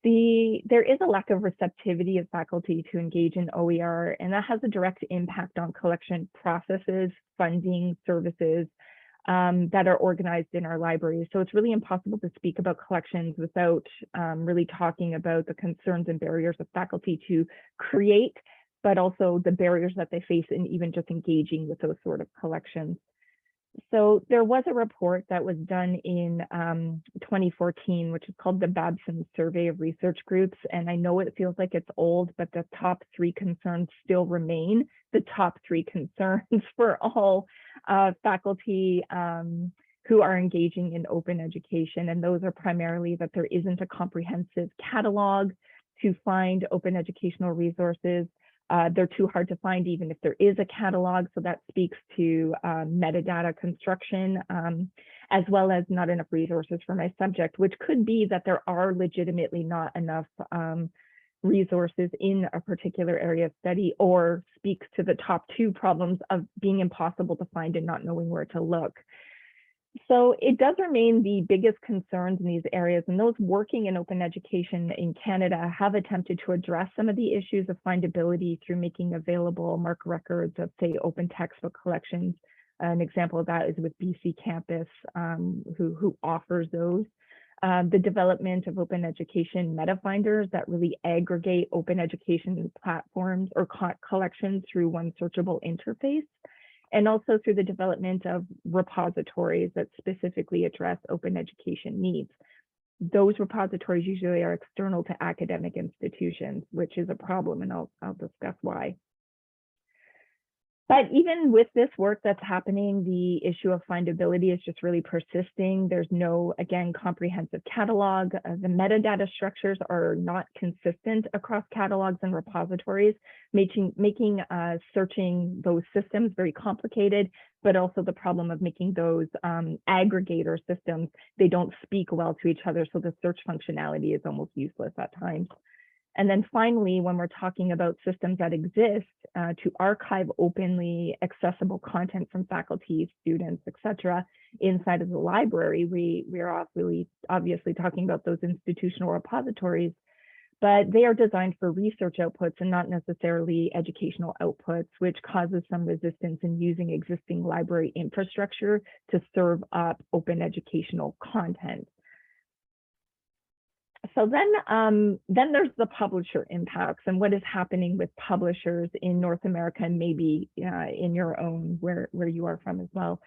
There is a lack of receptivity of faculty to engage in OER, and that has a direct impact on collection processes, funding, services that are organized in our libraries. So it's really impossible to speak about collections without really talking about the concerns and barriers of faculty to create, but also the barriers that they face in even just engaging with those sort of collections. So there was a report that was done in 2014, which is called the Babson Survey of Research Groups. And I know it feels like it's old, but the top 3 concerns still remain the top 3 concerns for all faculty who are engaging in open education. And those are primarily that there isn't a comprehensive catalog to find open educational resources. They're too hard to find even if there is a catalog, so that speaks to metadata construction, as well as not enough resources for my subject, which could be that there are legitimately not enough resources in a particular area of study, or speaks to the top 2 problems of being impossible to find and not knowing where to look. So it does remain the biggest concerns in these areas, and those working in open education in Canada have attempted to address some of the issues of findability through making available MARC records of, say, open textbook collections. An example of that is with BC Campus, who offers those. The development of open education meta finders that really aggregate open education platforms or collections through one searchable interface, and also through the development of repositories that specifically address open education needs. Those repositories usually are external to academic institutions, which is a problem, and I'll discuss why. But even with this work that's happening, the issue of findability is just really persisting. There's no, again, comprehensive catalog. The metadata structures are not consistent across catalogs and repositories, making searching those systems very complicated, but also the problem of making those aggregator systems, they don't speak well to each other, so the search functionality is almost useless at times. And then finally, when we're talking about systems that exist to archive openly accessible content from faculty, students, etc., inside of the library, we are obviously talking about those institutional repositories, but they are designed for research outputs and not necessarily educational outputs, which causes some resistance in using existing library infrastructure to serve up open educational content. So then there's the publisher impacts and what is happening with publishers in North America, and maybe in your own, where you are from as well.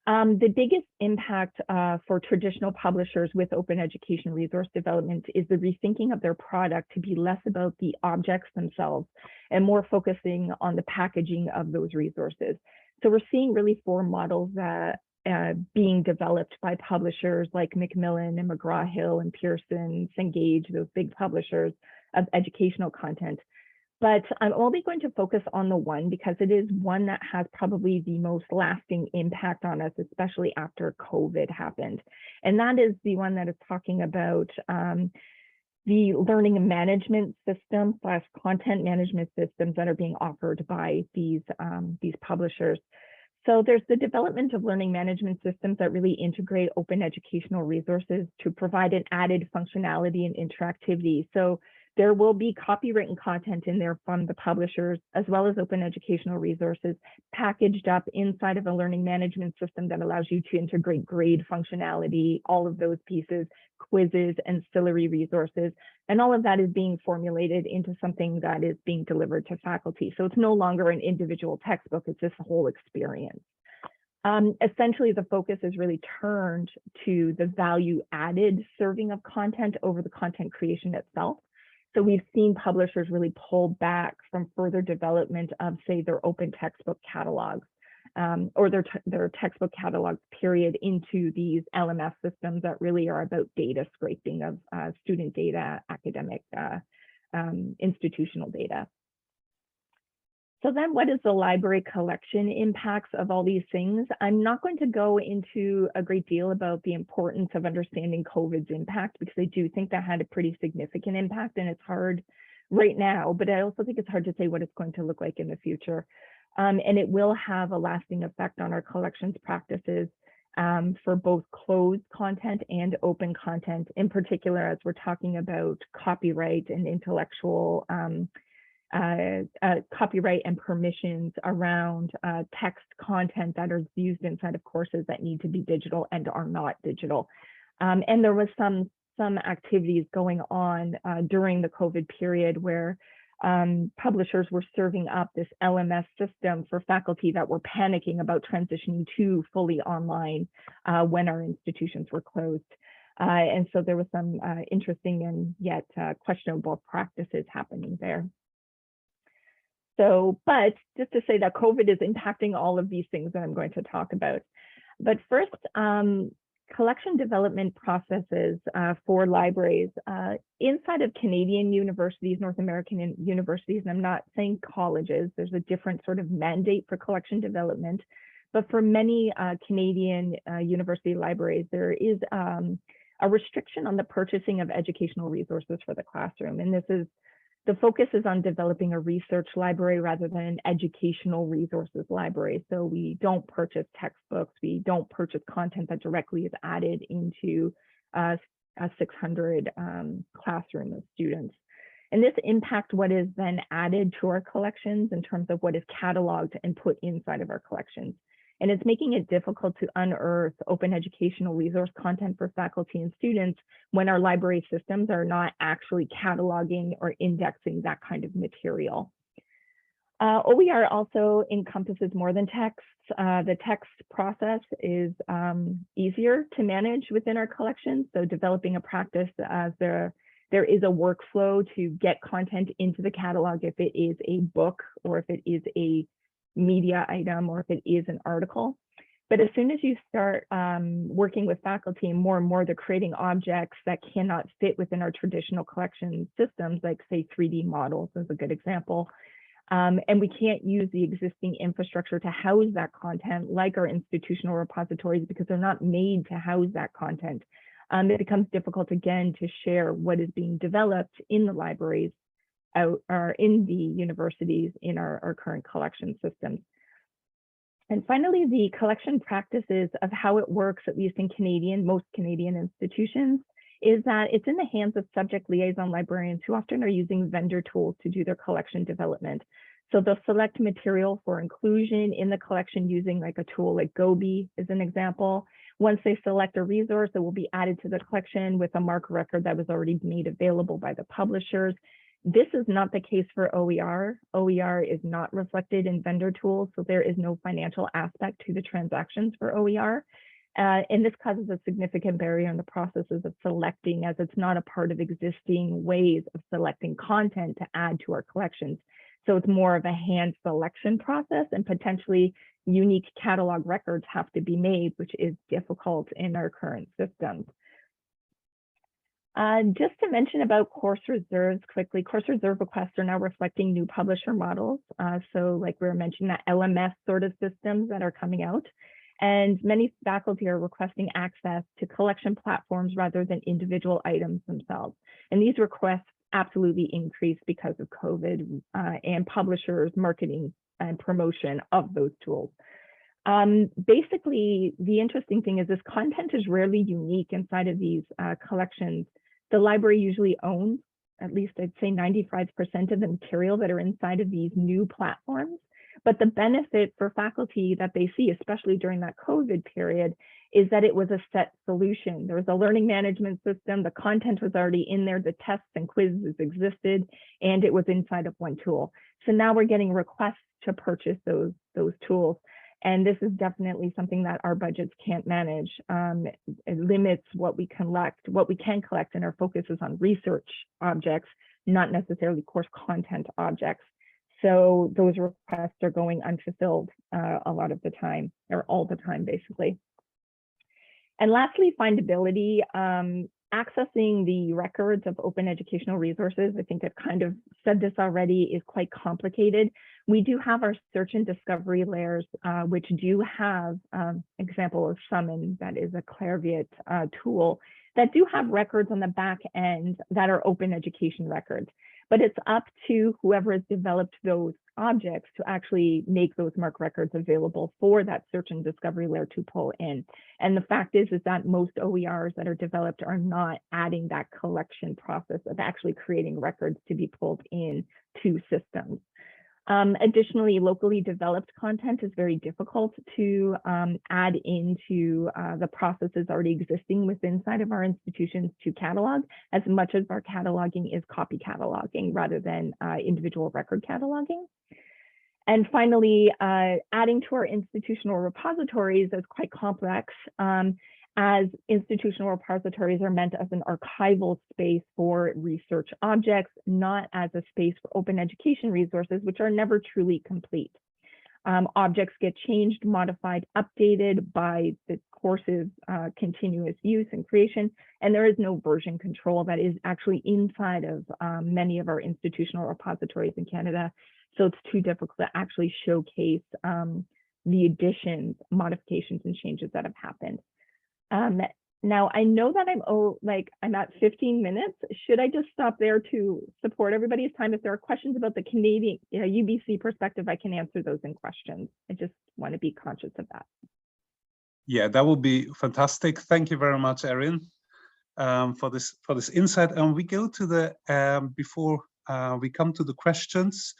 The biggest impact for traditional publishers with open education resource development is the rethinking of their product to be less about the objects themselves and more focusing on the packaging of those resources. So we're seeing really 4 models that being developed by publishers like Macmillan and McGraw-Hill and Pearson, Cengage, those big publishers of educational content. But I'm only going to focus on the one because it is one that has probably the most lasting impact on us, especially after COVID happened. And that is the one that is talking about the learning management system / content management systems that are being offered by these publishers. So there's the development of learning management systems that really integrate open educational resources to provide an added functionality and interactivity. So there will be copywritten content in there from the publishers, as well as open educational resources packaged up inside of a learning management system that allows you to integrate grade functionality, all of those pieces, quizzes, ancillary resources, and all of that is being formulated into something that is being delivered to faculty. So it's no longer an individual textbook, it's this whole experience. Essentially, the focus is really turned to the value added serving of content over the content creation itself. So we've seen publishers really pull back from further development of, say, their open textbook catalogs or their textbook catalogs, period, into these LMS systems that really are about data scraping of student data, academic, institutional data. So then what is the library collection impacts of all these things? I'm not going to go into a great deal about the importance of understanding COVID's impact, because I do think that had a pretty significant impact, and it's hard right now, but I also think it's hard to say what it's going to look like in the future. And it will have a lasting effect on our collections practices for both closed content and open content, in particular, as we're talking about copyright and intellectual copyright and permissions around text content that are used inside of courses that need to be digital and are not digital. And there was some activities going on during the COVID period where publishers were serving up this LMS system for faculty that were panicking about transitioning to fully online when our institutions were closed. And so there was some interesting and yet questionable practices happening there. So, but just to say that COVID is impacting all of these things that I'm going to talk about. But first, collection development processes for libraries inside of Canadian universities, North American universities, and I'm not saying colleges, there's a different sort of mandate for collection development, but for many Canadian university libraries, there is a restriction on the purchasing of educational resources for the classroom. And this is, the focus is on developing a research library rather than an educational resources library. So we don't purchase textbooks, we don't purchase content that directly is added into a 600 classroom of students. And this impacts what is then added to our collections in terms of what is cataloged and put inside of our collections. And it's making it difficult to unearth open educational resource content for faculty and students when our library systems are not actually cataloging or indexing that kind of material. OER also encompasses more than text. The text process is easier to manage within our collections. So developing a practice as there is a workflow to get content into the catalog if it is a book or if it is a media item or if it is an article. But as soon as you start working with faculty and more, they're creating objects that cannot fit within our traditional collection systems, like say 3D models is a good example. And we can't use the existing infrastructure to house that content like our institutional repositories because they're not made to house that content. It becomes difficult again to share what is being developed in the libraries or in the universities in our current collection systems. And finally, the collection practices of how it works, at least in most Canadian institutions, is that it's in the hands of subject liaison librarians who often are using vendor tools to do their collection development. So they'll select material for inclusion in the collection using like a tool like Gbaje is an example. Once they select a resource, it will be added to the collection with a MARC record that was already made available by the publishers. This is not the case for OER. OER is not reflected in vendor tools, so there is no financial aspect to the transactions for OER. And this causes a significant barrier in the processes of selecting, as it's not a part of existing ways of selecting content to add to our collections. So it's more of a hand selection process, and potentially unique catalog records have to be made, which is difficult in our current systems. Just to mention about course reserves quickly, course reserve requests are now reflecting new publisher models. So like we were mentioning, that LMS sort of systems that are coming out. And many faculty are requesting access to collection platforms rather than individual items themselves. And these requests absolutely increased because of COVID and publishers' marketing and promotion of those tools. Basically, the interesting thing is this content is rarely unique inside of these collections. The library usually owns, at least I'd say 95% of the material that are inside of these new platforms. But the benefit for faculty that they see, especially during that COVID period, is that it was a set solution. There was a learning management system, the content was already in there, the tests and quizzes existed, and it was inside of one tool. So now we're getting requests to purchase those tools. And this is definitely something that our budgets can't manage. It limits what we can collect, and our focus is on research objects, not necessarily course content objects. So those requests are going unfulfilled a lot of the time, or all the time, basically. And lastly, findability. Accessing the records of open educational resources, I think I've kind of said this already, is quite complicated. We do have our search and discovery layers, which do have example of Summon, that is a Clairviet tool, that do have records on the back end that are open education records. But it's up to whoever has developed those objects to actually make those MARC records available for that search and discovery layer to pull in. And the fact is that most OERs that are developed are not adding that collection process of actually creating records to be pulled in to systems. Additionally, locally developed content is very difficult to add into the processes already existing within inside of our institutions to catalog, as much as our cataloging is copy cataloging rather than individual record cataloging. And finally, adding to our institutional repositories is quite complex, as institutional repositories are meant as an archival space for research objects, not as a space for open education resources, which are never truly complete. Objects get changed, modified, updated by the course's continuous use and creation, and there is no version control that is actually inside of many of our institutional repositories in Canada. So it's too difficult to actually showcase the additions, modifications, and changes that have happened. Now I know that I'm at 15 minutes. Should I just stop there to support everybody's time? If there are questions about the Canadian UBC perspective, I can answer those in questions. I just want to be conscious of that. Yeah, that would be fantastic. Thank you very much, Erin, for this insight. And we go to the before we come to the questions.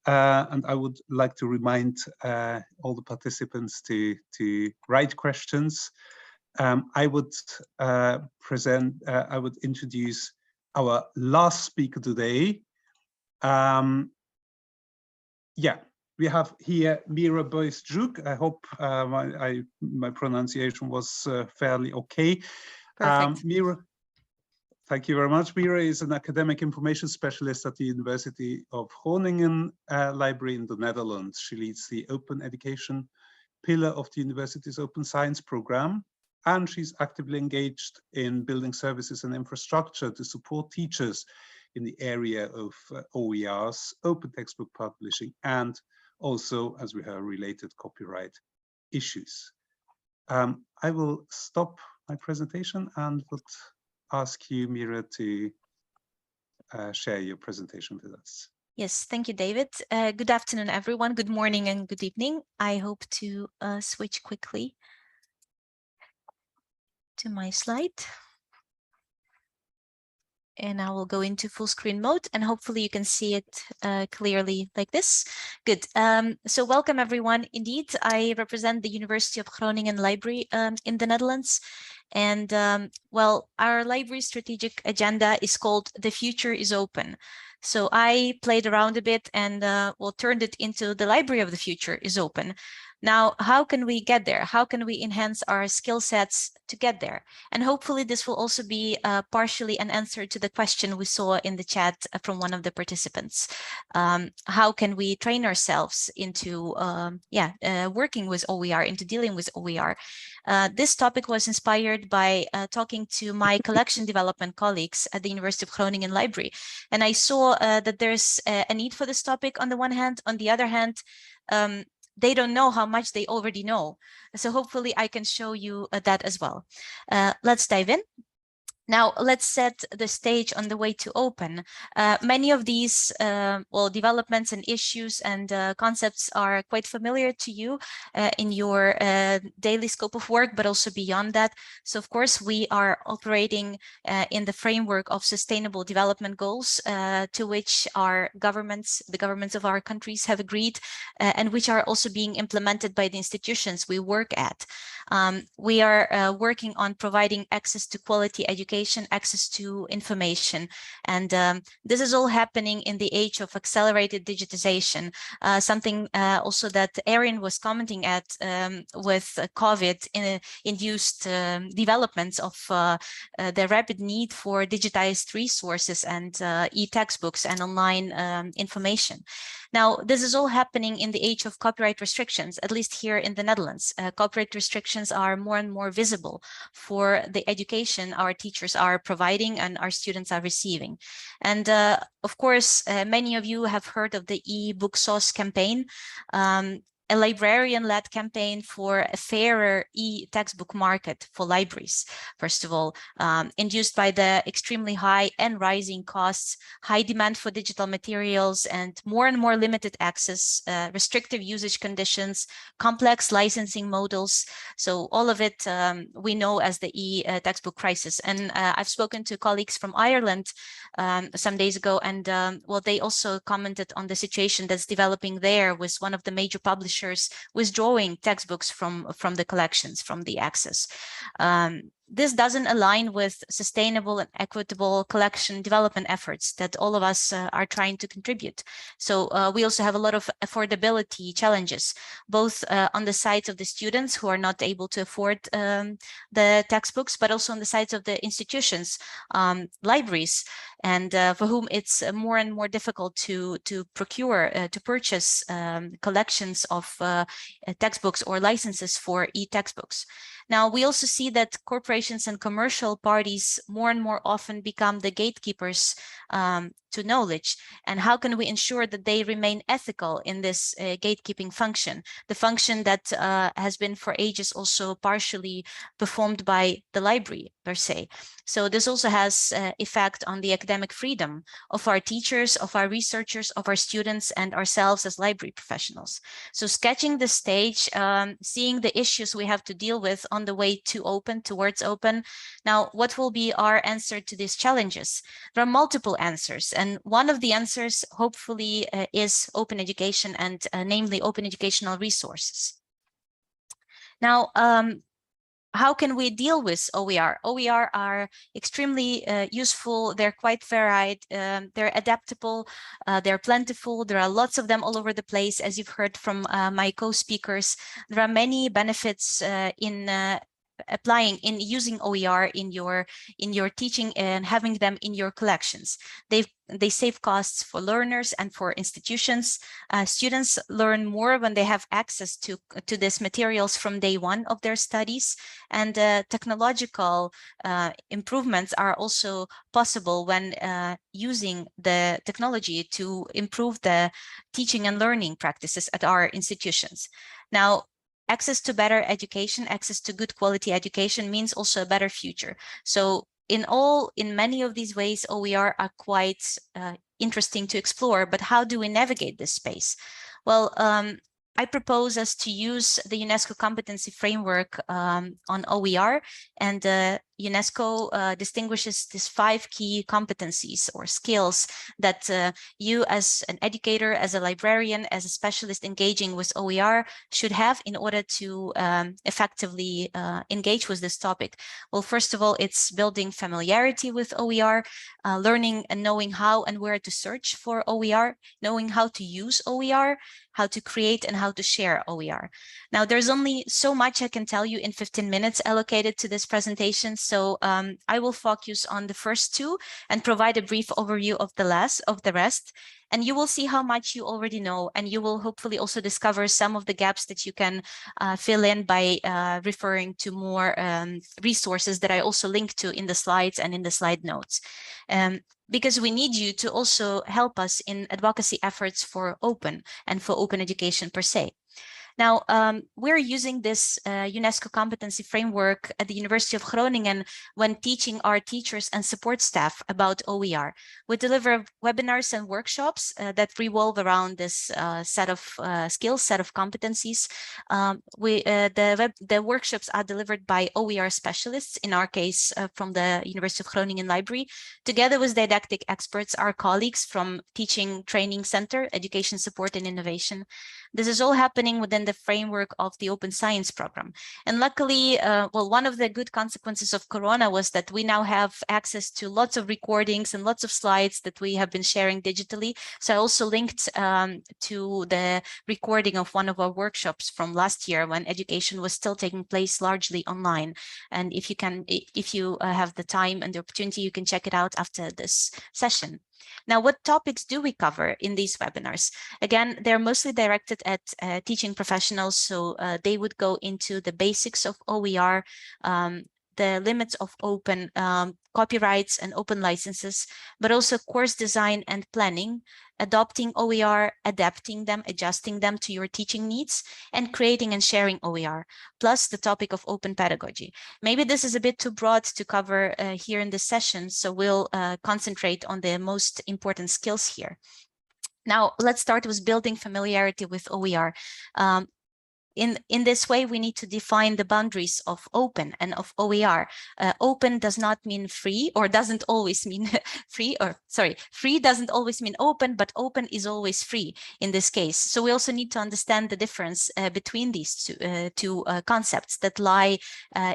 And I would like to remind all the participants to write questions. I would introduce our last speaker today. Yeah, we have here Mira Buist-Zhuk. I hope my pronunciation was fairly okay. Perfect. Mira, thank you very much. Mira is an academic information specialist at the University of Groningen Library in the Netherlands. She leads the open education pillar of the university's open science program, and she's actively engaged in building services and infrastructure to support teachers in the area of OERs, open textbook publishing, and also, as we heard, related copyright issues. I will stop my presentation and would ask you, Mira, to share your presentation with us. Yes, thank you, David. Good afternoon, everyone. Good morning and good evening. I hope to switch quickly to my slide. And I will go into full screen mode and hopefully you can see it clearly like this. Good. So welcome everyone. Indeed, I represent the University of Groningen Library in the Netherlands. And well, our library strategic agenda is called The Future is Open. So I played around a bit and well, turned it into the Library of the Future is Open. Now, how can we get there? How can we enhance our skill sets to get there? And hopefully this will also be partially an answer to the question we saw in the chat from one of the participants. How can we train ourselves into working with OER, into dealing with OER? This topic was inspired by talking to my collection development colleagues at the University of Groningen Library. And I saw that there's a need for this topic on the one hand. On the other hand, they don't know how much they already know. So hopefully I can show you that as well. Let's dive in. Now, let's set the stage on the way to open. Many of these developments and issues and concepts are quite familiar to you in your daily scope of work, but also beyond that. So, of course, we are operating in the framework of sustainable development goals to which our governments, the governments of our countries have agreed and which are also being implemented by the institutions we work at. We are working on providing access to quality education, access to information. And this is all happening in the age of accelerated digitization, something also that Erin was commenting at with COVID-induced developments of the rapid need for digitized resources and e-textbooks and online information. Now, this is all happening in the age of copyright restrictions, at least here in the Netherlands. Copyright restrictions are more and more visible for the education our teachers are providing and our students are receiving. And of course, many of you have heard of the e-book sauce campaign. a librarian-led campaign for a fairer e-textbook market for libraries. First of all, induced by the extremely high and rising costs, high demand for digital materials, and more limited access, restrictive usage conditions, complex licensing models. So all of it we know as the e-textbook crisis. And I've spoken to colleagues from Ireland some days ago, and well, they also commented on the situation that's developing there, with one of the major publishers withdrawing textbooks from the collections, from the access. This doesn't align with sustainable and equitable collection development efforts that all of us are trying to contribute. So we also have a lot of affordability challenges, both on the sides of the students who are not able to afford the textbooks, but also on the sides of the institutions, libraries, and for whom it's more and more difficult to procure, to purchase collections of textbooks or licenses for e-textbooks. Now, we also see that corporations and commercial parties more and more often become the gatekeepers to knowledge. And how can we ensure that they remain ethical in this gatekeeping function, the function that has been for ages also partially performed by the library per se? So this also has effect on the academic freedom of our teachers, of our researchers, of our students, and ourselves as library professionals. So sketching the stage, seeing the issues we have to deal with on the way to open, towards open. Now, what will be our answer to these challenges? There are multiple answers, and one of the answers hopefully is open education, and namely open educational resources. Now, how can we deal with OER? OER are extremely useful. They're quite varied. They're adaptable. They're plentiful. There are lots of them all over the place, as you've heard from my co-speakers. There are many benefits in using OER in your teaching and having them in your collections. They save costs for learners and for institutions. Students learn more when they have access to these materials from day one of their studies. And technological improvements are also possible when using the technology to improve the teaching and learning practices at our institutions. Now, access to better education, access to good quality education means also a better future. So in many of these ways, OER are quite interesting to explore, but how do we navigate this space? Well, I propose us to use the UNESCO competency framework on OER, and UNESCO distinguishes these 5 key competencies or skills that you as an educator, as a librarian, as a specialist engaging with OER should have in order to effectively engage with this topic. Well, first of all, it's building familiarity with OER, learning and knowing how and where to search for OER, knowing how to use OER, how to create and how to share OER. Now, there's only so much I can tell you in 15 minutes allocated to this presentation, so I will focus on the first 2 and provide a brief overview of the rest. And you will see how much you already know, and you will hopefully also discover some of the gaps that you can fill in by referring to more resources that I also link to in the slides and in the slide notes. Because we need you to also help us in advocacy efforts for open and for open education per se. Now, we're using this UNESCO competency framework at the University of Groningen when teaching our teachers and support staff about OER. We deliver webinars and workshops that revolve around this set of skills, set of competencies. The workshops are delivered by OER specialists, in our case from the University of Groningen Library, together with didactic experts, our colleagues from Teaching Training Center, Education Support and Innovation. This is all happening within the framework of the Open Science program. And luckily, well, one of the good consequences of Corona was that we now have access to lots of recordings and lots of slides that we have been sharing digitally. So I also linked to the recording of one of our workshops from last year when education was still taking place largely online. And if you have the time and the opportunity, you can check it out after this session. Now, what topics do we cover in these webinars? Again, they're mostly directed at teaching professionals, so they would go into the basics of OER, the limits of open copyrights and open licenses, but also course design and planning, adopting OER, adapting them, adjusting them to your teaching needs, and creating and sharing OER, plus the topic of open pedagogy. Maybe this is a bit too broad to cover here in this session, so we'll concentrate on the most important skills here. Now, let's start with building familiarity with OER. In this way, we need to define the boundaries of open and of OER. Open does not mean free, or doesn't always mean free, or sorry, free doesn't always mean open, but open is always free in this case. So we also need to understand the difference between these two concepts that lie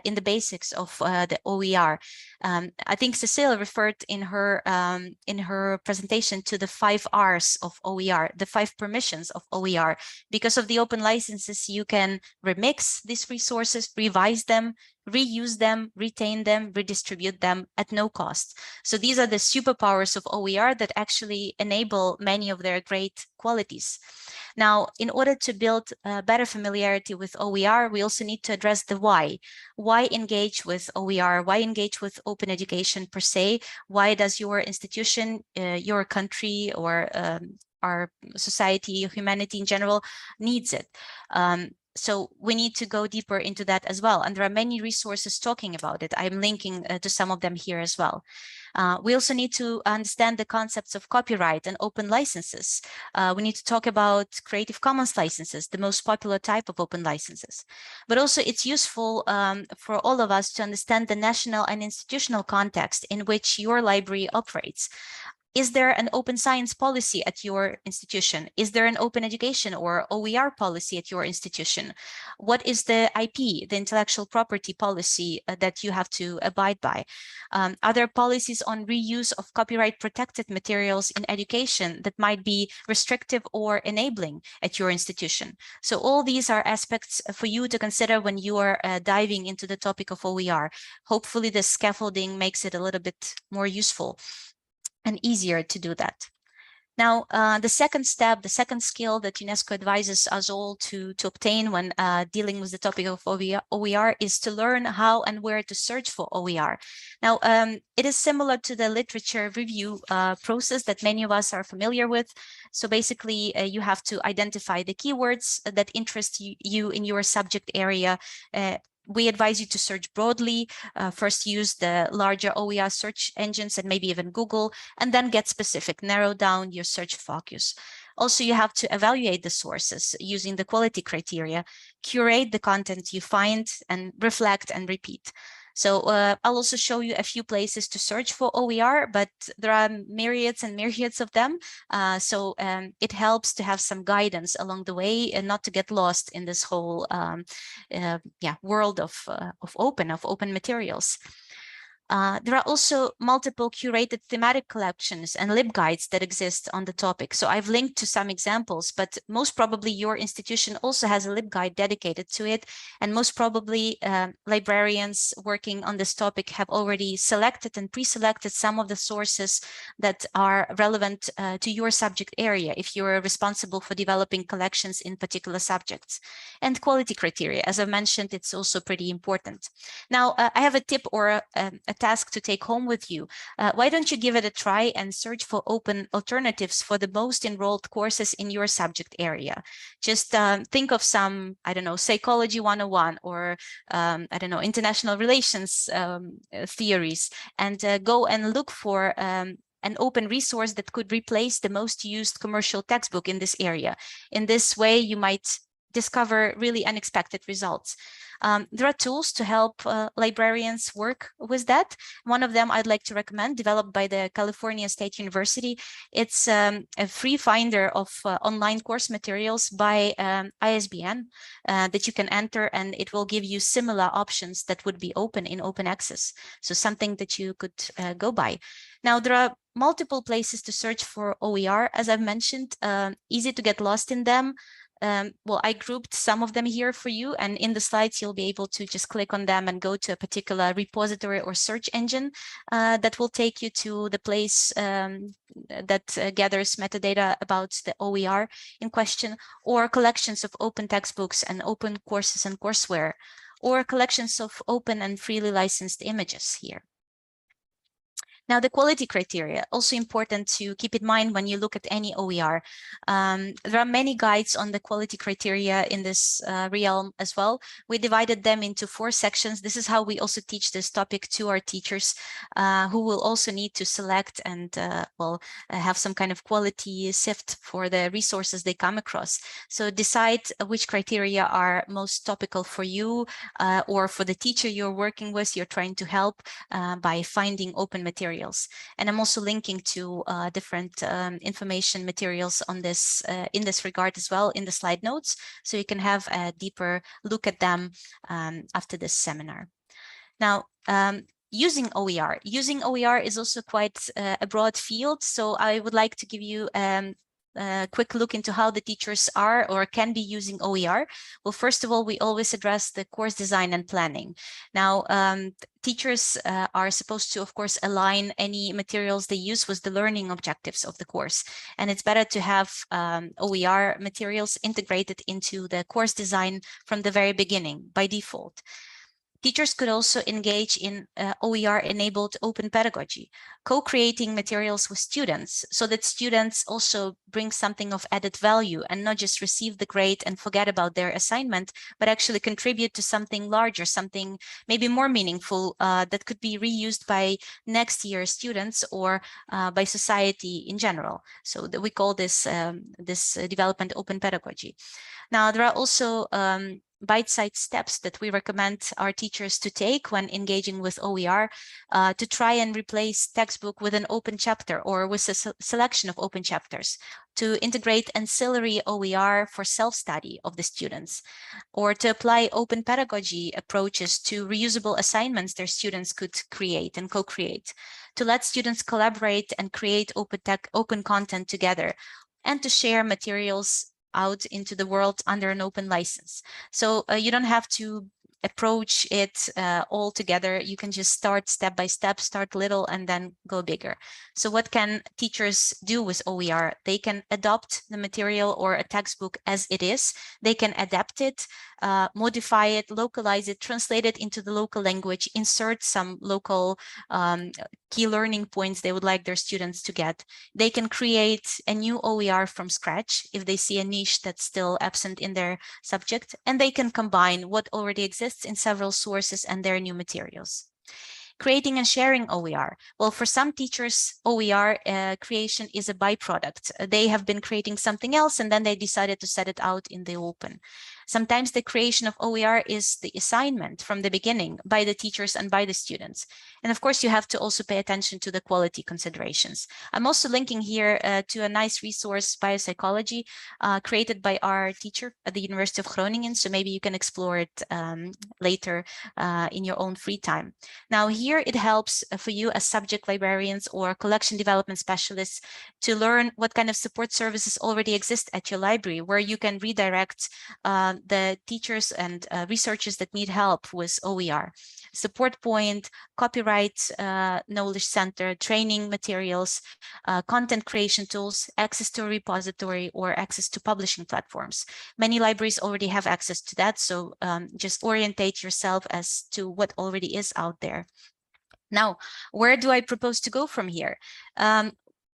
in the basics of the OER. I think Cécile referred in her presentation to the 5 R's of OER, the 5 permissions of OER. Because of the open licenses, you can remix these resources, revise them, reuse them, retain them, redistribute them at no cost. So these are the superpowers of OER that actually enable many of their great qualities. Now, in order to build better familiarity with OER, we also need to address the why. Why engage with OER? Why engage with open education per se? Why does your institution, your country, or our society, humanity in general, needs it? So we need to go deeper into that as well. And there are many resources talking about it. I'm linking to some of them here as well. We also need to understand the concepts of copyright and open licenses. We need to talk about Creative Commons licenses, the most popular type of open licenses. But also it's useful for all of us to understand the national and institutional context in which your library operates. Is there an open science policy at your institution? Is there an open education or OER policy at your institution? What is the IP, the intellectual property policy that you have to abide by? Are there policies on reuse of copyright protected materials in education that might be restrictive or enabling at your institution? So all these are aspects for you to consider when you are diving into the topic of OER. Hopefully the scaffolding makes it a little bit more useful and easier to do that. Now, the second step, the second skill that UNESCO advises us all to obtain when dealing with the topic of OER is to learn how and where to search for OER. Now, it is similar to the literature review process that many of us are familiar with. So basically, you have to identify the keywords that interest you in your subject area. We advise you to search broadly, first use the larger OER search engines and maybe even Google, and then get specific, narrow down your search focus. Also, you have to evaluate the sources using the quality criteria, curate the content you find, and reflect and repeat. So I'll also show you a few places to search for OER, but there are myriads and myriads of them. So it helps to have some guidance along the way and not to get lost in this whole world of open materials. There are also multiple curated thematic collections and LibGuides that exist on the topic. So I've linked to some examples, but most probably your institution also has a LibGuide dedicated to it. And most probably librarians working on this topic have already selected and pre-selected some of the sources that are relevant to your subject area if you're responsible for developing collections in particular subjects. And quality criteria, as I mentioned, it's also pretty important. Now, I have a tip or a task to take home with you. Why don't you give it a try and search for open alternatives for the most enrolled courses in your subject area? Just think of some, I don't know, Psychology 101 or, I don't know, international relations theories, and go and look for an open resource that could replace the most used commercial textbook in this area. In this way, you might discover really unexpected results. There are tools to help librarians work with that. One of them I'd like to recommend, developed by the California State University. It's a free finder of online course materials by ISBN that you can enter, and it will give you similar options that would be open in open access. So something that you could go by. Now, there are multiple places to search for OER, as I've mentioned, easy to get lost in them. Well, I grouped some of them here for you, and in the slides, you'll be able to just click on them and go to a particular repository or search engine that will take you to the place that gathers metadata about the OER in question, or collections of open textbooks and open courses and courseware, or collections of open and freely licensed images here. Now, the quality criteria, also important to keep in mind when you look at any OER. There are many guides on the quality criteria in this realm as well. We divided them into 4 sections. This is how we also teach this topic to our teachers, who will also need to select and have some kind of quality sift for the resources they come across. So decide which criteria are most topical for you or for the teacher you're working with, you're trying to help by finding open materials. And I'm also linking to different information materials on this in this regard as well in the slide notes, so you can have a deeper look at them after this seminar. Now, using OER. Using OER is also quite a broad field, so I would like to give you a quick look into how the teachers are or can be using OER. Well, first of all, we always address the course design and planning. Now, teachers are supposed to, of course, align any materials they use with the learning objectives of the course. And it's better to have OER materials integrated into the course design from the very beginning by default. Teachers could also engage in OER-enabled open pedagogy, co-creating materials with students so that students also bring something of added value and not just receive the grade and forget about their assignment, but actually contribute to something larger, something maybe more meaningful that could be reused by next year's students or by society in general. So we call this, development open pedagogy. Now, there are also bite-sized steps that we recommend our teachers to take when engaging with OER to try and replace textbook with an open chapter or with a selection of open chapters, to integrate ancillary OER for self-study of the students, or to apply open pedagogy approaches to reusable assignments their students could create and co-create, to let students collaborate and create open content together, and to share materials out into the world under an open license. So you don't have to approach it all together. You can just start step by step, start little and then go bigger. So what can teachers do with OER? They can adopt the material or a textbook as it is. They can adapt it, modify it, localize it, translate it into the local language, insert some local key learning points they would like their students to get. They can create a new OER from scratch if they see a niche that's still absent in their subject, and they can combine what already exists in several sources and their new materials. Creating and sharing OER. Well, for some teachers, OER creation is a byproduct. They have been creating something else and then they decided to set it out in the open. Sometimes the creation of OER is the assignment from the beginning by the teachers and by the students. And of course, you have to also pay attention to the quality considerations. I'm also linking here to a nice resource, Biopsychology, created by our teacher at the University of Groningen. So maybe you can explore it later in your own free time. Now here it helps for you as subject librarians or collection development specialists to learn what kind of support services already exist at your library, where you can redirect the teachers and researchers that need help with OER. Support point, copyright knowledge center, training materials, content creation tools, access to a repository, or access to publishing platforms. Many libraries already have access to that, so just orientate yourself as to what already is out there. Now, where do I propose to go from here?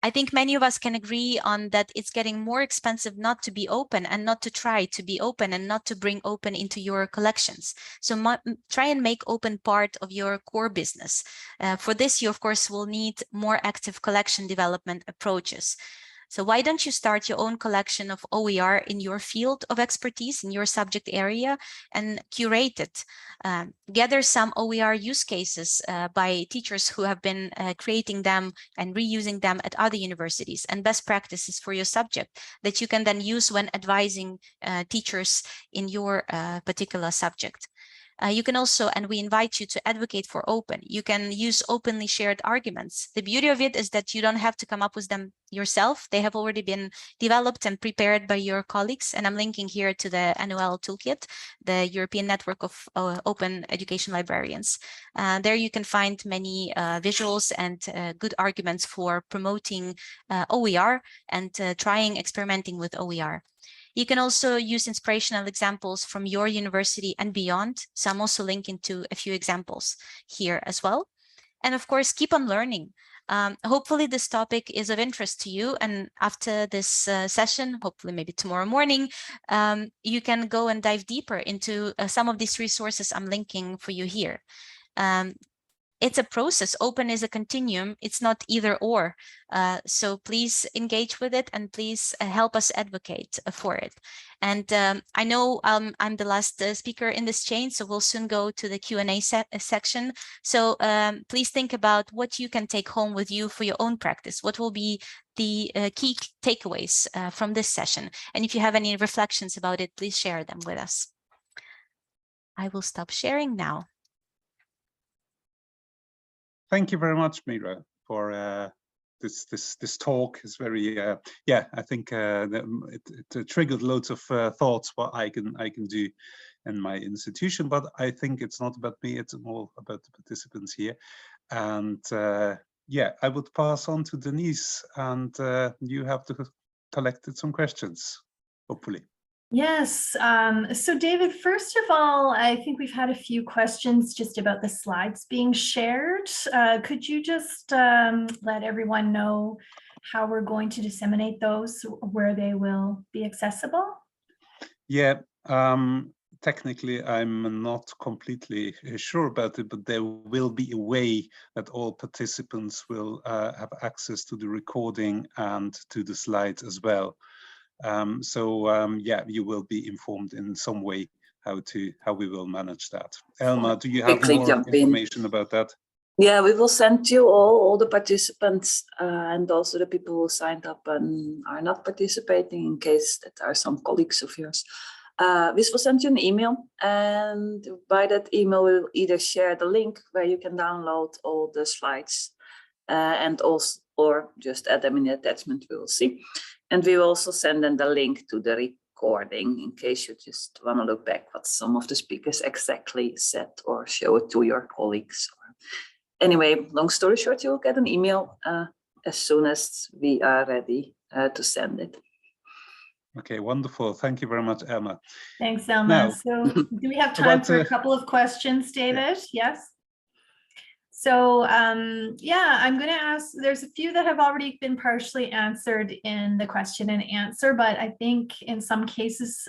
I think many of us can agree on that it's getting more expensive not to be open and not to try to be open and not to bring open into your collections. So try and make open part of your core business. For this, you of course will need more active collection development approaches. So why don't you start your own collection of OER in your field of expertise, in your subject area, and curate it? Gather some OER use cases by teachers who have been creating them and reusing them at other universities, and best practices for your subject that you can then use when advising teachers in your particular subject. You can also, and we invite you to advocate for open. You can use openly shared arguments. The beauty of it is that you don't have to come up with them yourself. They have already been developed and prepared by your colleagues. And I'm linking here to the NOL Toolkit, the European Network of Open Education Librarians. There you can find many visuals and good arguments for promoting OER and experimenting with OER. You can also use inspirational examples from your university and beyond. So I'm also linking to a few examples here as well. And of course, keep on learning. Hopefully this topic is of interest to you, and after this session, hopefully maybe tomorrow morning, you can go and dive deeper into some of these resources I'm linking for you here. It's a process. Open is a continuum. It's not either or. So please engage with it, and please help us advocate for it. And I know I'm the last speaker in this chain, so we'll soon go to the Q&A section. So please think about what you can take home with you for your own practice. What will be the key takeaways from this session? And if you have any reflections about it, please share them with us. I will stop sharing now. Thank you very much, Mira, for this talk. Is very yeah. I think it triggered loads of thoughts what I can do in my institution. But I think it's not about me; it's more about the participants here. And yeah, I would pass on to Denise, and you have to collected some questions, hopefully. Yes. So David, first of all, I think we've had a few questions just about the slides being shared. Could you just let everyone know how we're going to disseminate those, where they will be accessible? Yeah, technically, I'm not completely sure about it, but there will be a way that all participants will have access to the recording and to the slides as well. Yeah, you will be informed in some way how we will manage that. Elma, do you have more information about that? Yeah, we will send you all the participants and also the people who signed up and are not participating, in case that are some colleagues of yours. We will send you an email, and by that email we'll either share the link where you can download all the slides and also, or just add them in the attachment, we will see. And we will also send them the link to the recording in case you just want to look back what some of the speakers exactly said or show it to your colleagues. Anyway, long story short, you will get an email as soon as we are ready to send it. Okay, wonderful. Thank you very much, Elma. Thanks, Elma. Now, so do we have time for a couple of questions, David? Yeah. Yes. So yeah, I'm going to ask, there's a few that have already been partially answered in the question and answer, but I think in some cases,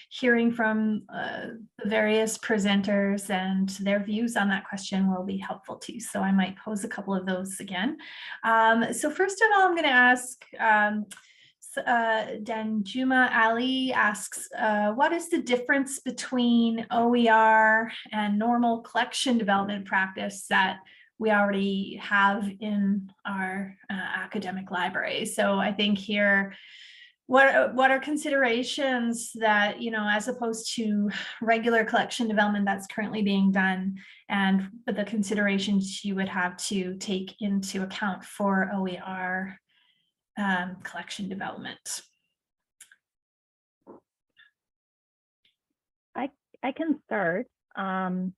hearing from the various presenters and their views on that question will be helpful too. So I might pose a couple of those again. So first of all, I'm going to ask, Danjuma Ali asks, what is the difference between OER and normal collection development practice that we already have in our academic library? So I think here, what are considerations that, you know, as opposed to regular collection development that's currently being done, and the considerations you would have to take into account for OER collection development? I can start. The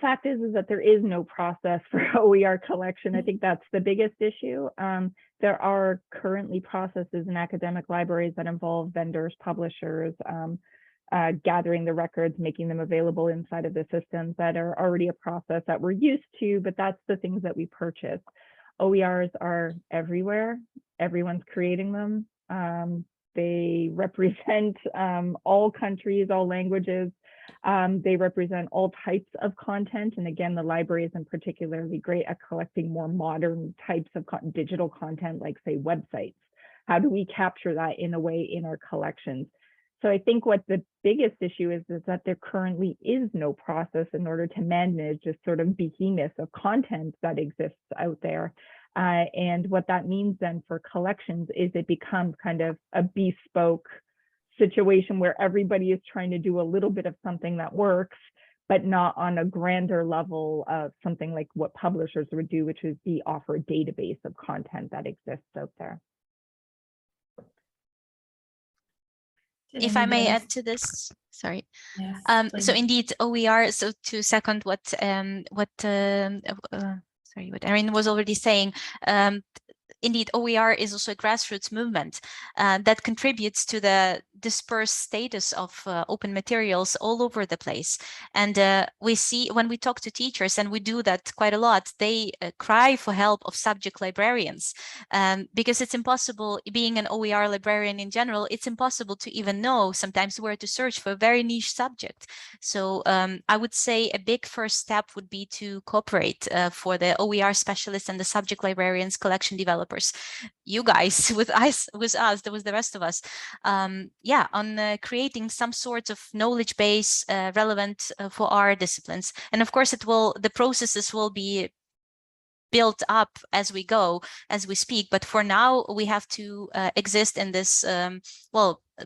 fact is that there is no process for OER collection. I think that's the biggest issue. There are currently processes in academic libraries that involve vendors, publishers, gathering the records, making them available inside of the systems that are already a process that we're used to, but that's the things that we purchase. OERs are everywhere. Everyone's creating them. They represent all countries, all languages. They represent all types of content. And again, the library isn't particularly great at collecting more modern types of digital content, like say websites. How do we capture that in a way in our collections? So I think what the biggest issue is that there currently is no process in order to manage this sort of behemoth of content that exists out there. And what that means then for collections is it becomes kind of a bespoke situation where everybody is trying to do a little bit of something that works, but not on a grander level of something like what publishers would do, which is offer a database of content that exists out there. If I may add to this, sorry. Yes, so indeed, OER. So to second what Erin was already saying, indeed, OER is also a grassroots movement that contributes to the dispersed status of open materials all over the place. And we see when we talk to teachers, and we do that quite a lot, they cry for help of subject librarians, because it's impossible, being an OER librarian in general, it's impossible to even know sometimes where to search for a very niche subject. So I would say a big first step would be to cooperate for the OER specialists and the subject librarians, collection developers, you guys with us, there was the rest of us, on creating some sort of knowledge base relevant for our disciplines. And of course, the processes will be built up as we go, as we speak. But for now, we have to exist in this,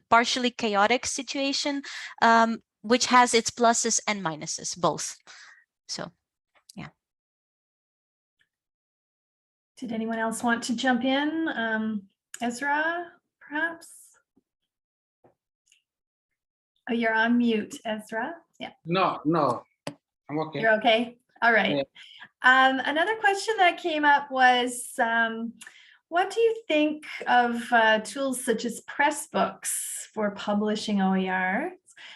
partially chaotic situation, which has its pluses and minuses, both. So, yeah. Did anyone else want to jump in? Ezra, perhaps? Oh, you're on mute, Ezra. Yeah. No, I'm okay. You're okay? All right. Yeah. Another question that came up was, what do you think of tools such as Pressbooks for publishing OER?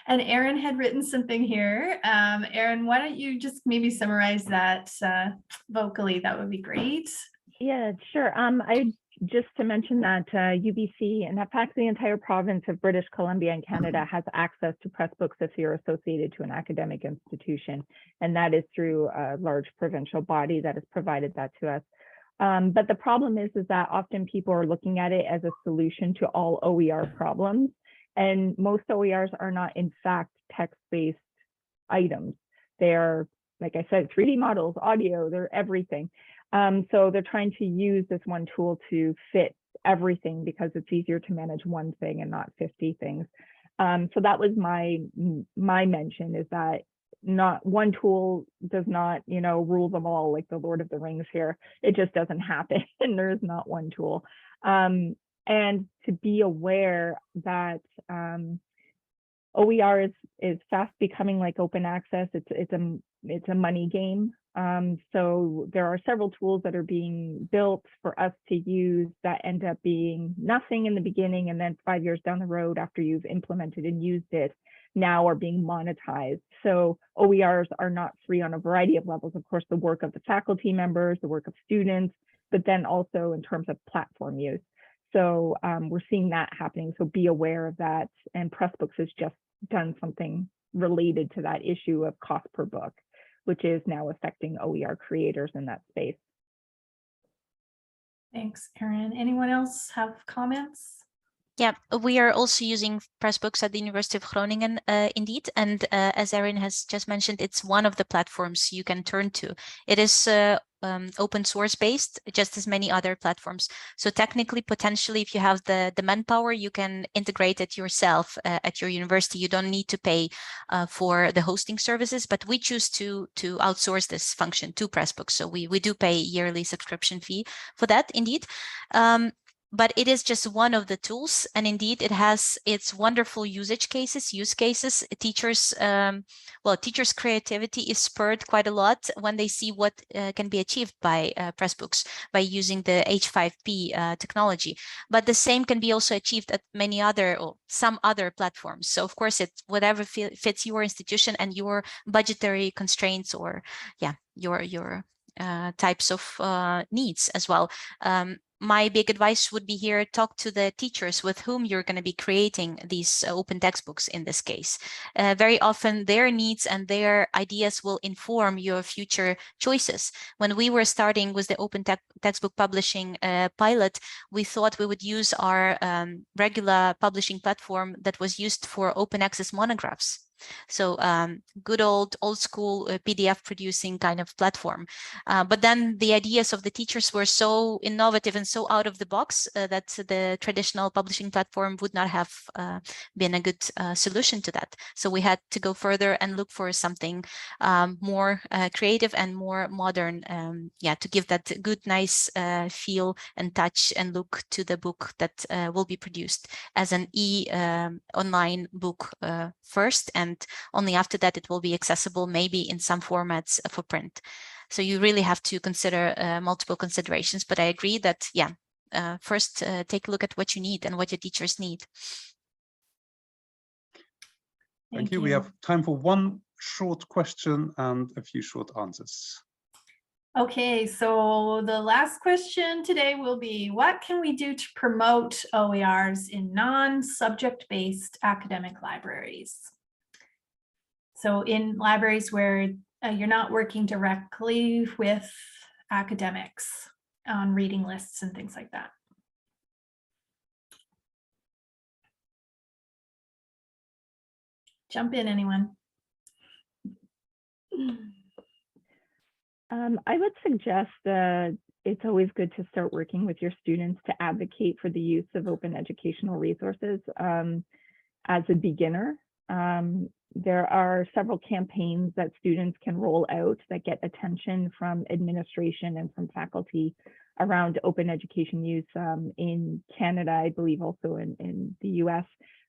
And Erin had written something here. Erin, why don't you just maybe summarize that vocally? That would be great. Yeah, sure. Just to mention that UBC, and in fact the entire province of British Columbia and Canada, has access to Pressbooks if you're associated to an academic institution, and that is through a large provincial body that has provided that to us. But the problem is that often people are looking at it as a solution to all OER problems, and most OERs are not in fact text-based items. They are, like I said, 3D models, audio, they're everything. So they're trying to use this one tool to fit everything because it's easier to manage one thing and not 50 things. So that was my mention, is that not one tool does not, rule them all like the Lord of the Rings here. It just doesn't happen, and there is not one tool. And to be aware that OER is fast becoming like open access. It's a money game. So there are several tools that are being built for us to use that end up being nothing in the beginning, and then 5 years down the road, after you've implemented and used it, now are being monetized. So OERs are not free on a variety of levels. Of course, the work of the faculty members, the work of students, but then also in terms of platform use. So we're seeing that happening. So be aware of that. And Pressbooks has just done something related to that issue of cost per book, which is now affecting OER creators in that space. Thanks, Erin. Anyone else have comments? Yeah, we are also using Pressbooks at the University of Groningen, indeed. And as Erin has just mentioned, it's one of the platforms you can turn to. It is open source based, just as many other platforms. So technically, potentially, if you have the manpower, you can integrate it yourself at your university. You don't need to pay for the hosting services, but we choose to outsource this function to Pressbooks. So we do pay yearly subscription fee for that, indeed. But it is just one of the tools, and indeed it has its wonderful use cases. Teachers, teachers' creativity is spurred quite a lot when they see what can be achieved by Pressbooks by using the H5P technology. But the same can be also achieved at many other or some other platforms. So of course, it's whatever fits your institution and your budgetary constraints, or your types of needs as well. My big advice would be here, talk to the teachers with whom you're going to be creating these open textbooks in this case. Very often their needs and their ideas will inform your future choices. When we were starting with the open textbook publishing pilot, we thought we would use our regular publishing platform that was used for open access monographs. So good old school PDF producing kind of platform. But then the ideas of the teachers were so innovative and so out of the box that the traditional publishing platform would not have been a good solution to that. So we had to go further and look for something more creative and more modern, to give that good, nice feel and touch and look to the book that will be produced as an online book first, and only after that it will be accessible maybe in some formats for print. So you really have to consider multiple considerations, but I agree that first take a look at what you need and what your teachers need. Thank you. We have time for one short question and a few short answers. Okay, so the last question today will be, what can we do to promote OERs in non-subject-based academic libraries? So in libraries where you're not working directly with academics on reading lists and things like that. Jump in, anyone. I would suggest that it's always good to start working with your students to advocate for the use of open educational resources as a beginner. There are several campaigns that students can roll out that get attention from administration and from faculty around open education use. In Canada, I believe also in the US,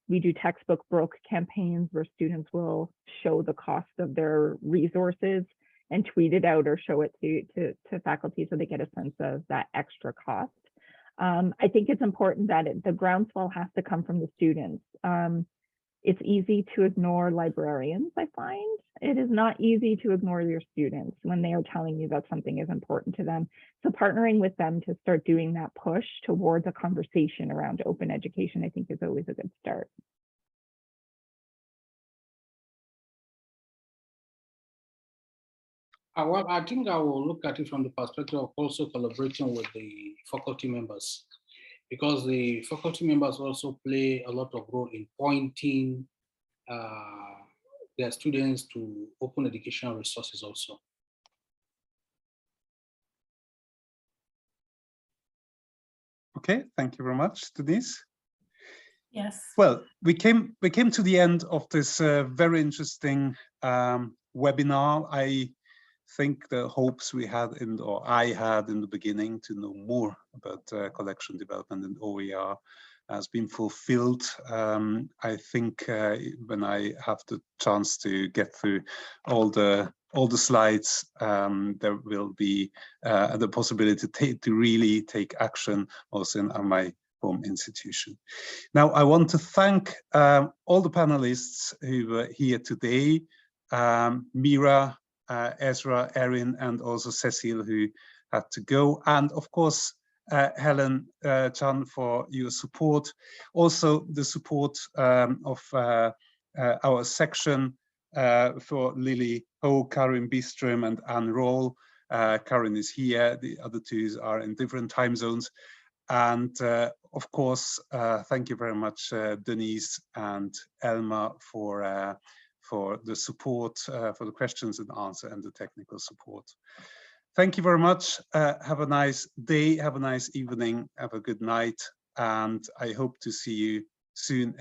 we do textbook broke campaigns where students will show the cost of their resources and tweet it out or show it to faculty so they get a sense of that extra cost. I think it's important that the groundswell has to come from the students. It's easy to ignore librarians, I find. It is not easy to ignore your students when they are telling you that something is important to them. So partnering with them to start doing that push towards a conversation around open education, I think is always a good start. Well, I think I will look at it from the perspective of also collaborating with the faculty members, because the faculty members also play a lot of role in pointing their students to open educational resources also. Okay, thank you very much, Denise. Yes. Well, we came to the end of this very interesting webinar. I think the hopes we had I had in the beginning to know more about collection development and OER has been fulfilled. I think when I have the chance to get through all the slides, there will be the possibility to really take action also in my home institution. Now, I want to thank all the panelists who were here today, Mira, Ezra, Erin, and also Cécile, who had to go, and of course Helen Chan for your support. Also the support of our section for Lily Ho, Karin Bistrom, and Anne Roll. Karin is here, the other two are in different time zones. And of course, thank you very much, Denise and Elma, for the support, for the questions and answer and the technical support. Thank you very much. Have a nice day, have a nice evening, have a good night, and I hope to see you soon